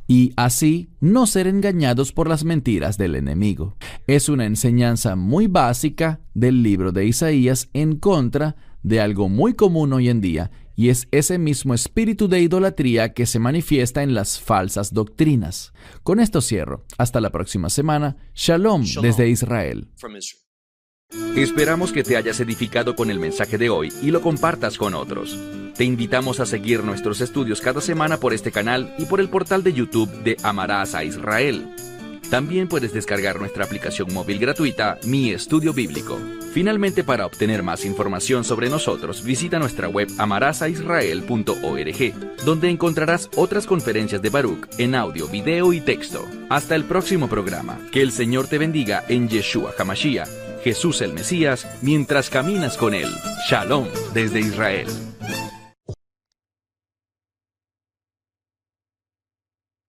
Y así no ser engañados por las mentiras del enemigo. Es una enseñanza muy básica del libro de Isaías en contra de algo muy común hoy en día, y es ese mismo espíritu de idolatría que se manifiesta en las falsas doctrinas. Con esto cierro. Hasta la próxima semana. Shalom desde Israel. Esperamos que te hayas edificado con el mensaje de hoy y lo compartas con otros. Te invitamos a seguir nuestros estudios cada semana por este canal y por el portal de YouTube de Amarás a Israel. También puedes descargar nuestra aplicación móvil gratuita, Mi Estudio Bíblico. Finalmente, para obtener más información sobre nosotros, visita nuestra web amarasaisrael.org, donde encontrarás otras conferencias de Baruch en audio, video y texto. Hasta el próximo programa. Que el Señor te bendiga en Yeshua HaMashiach, Jesús el Mesías, mientras caminas con Él. Shalom desde Israel.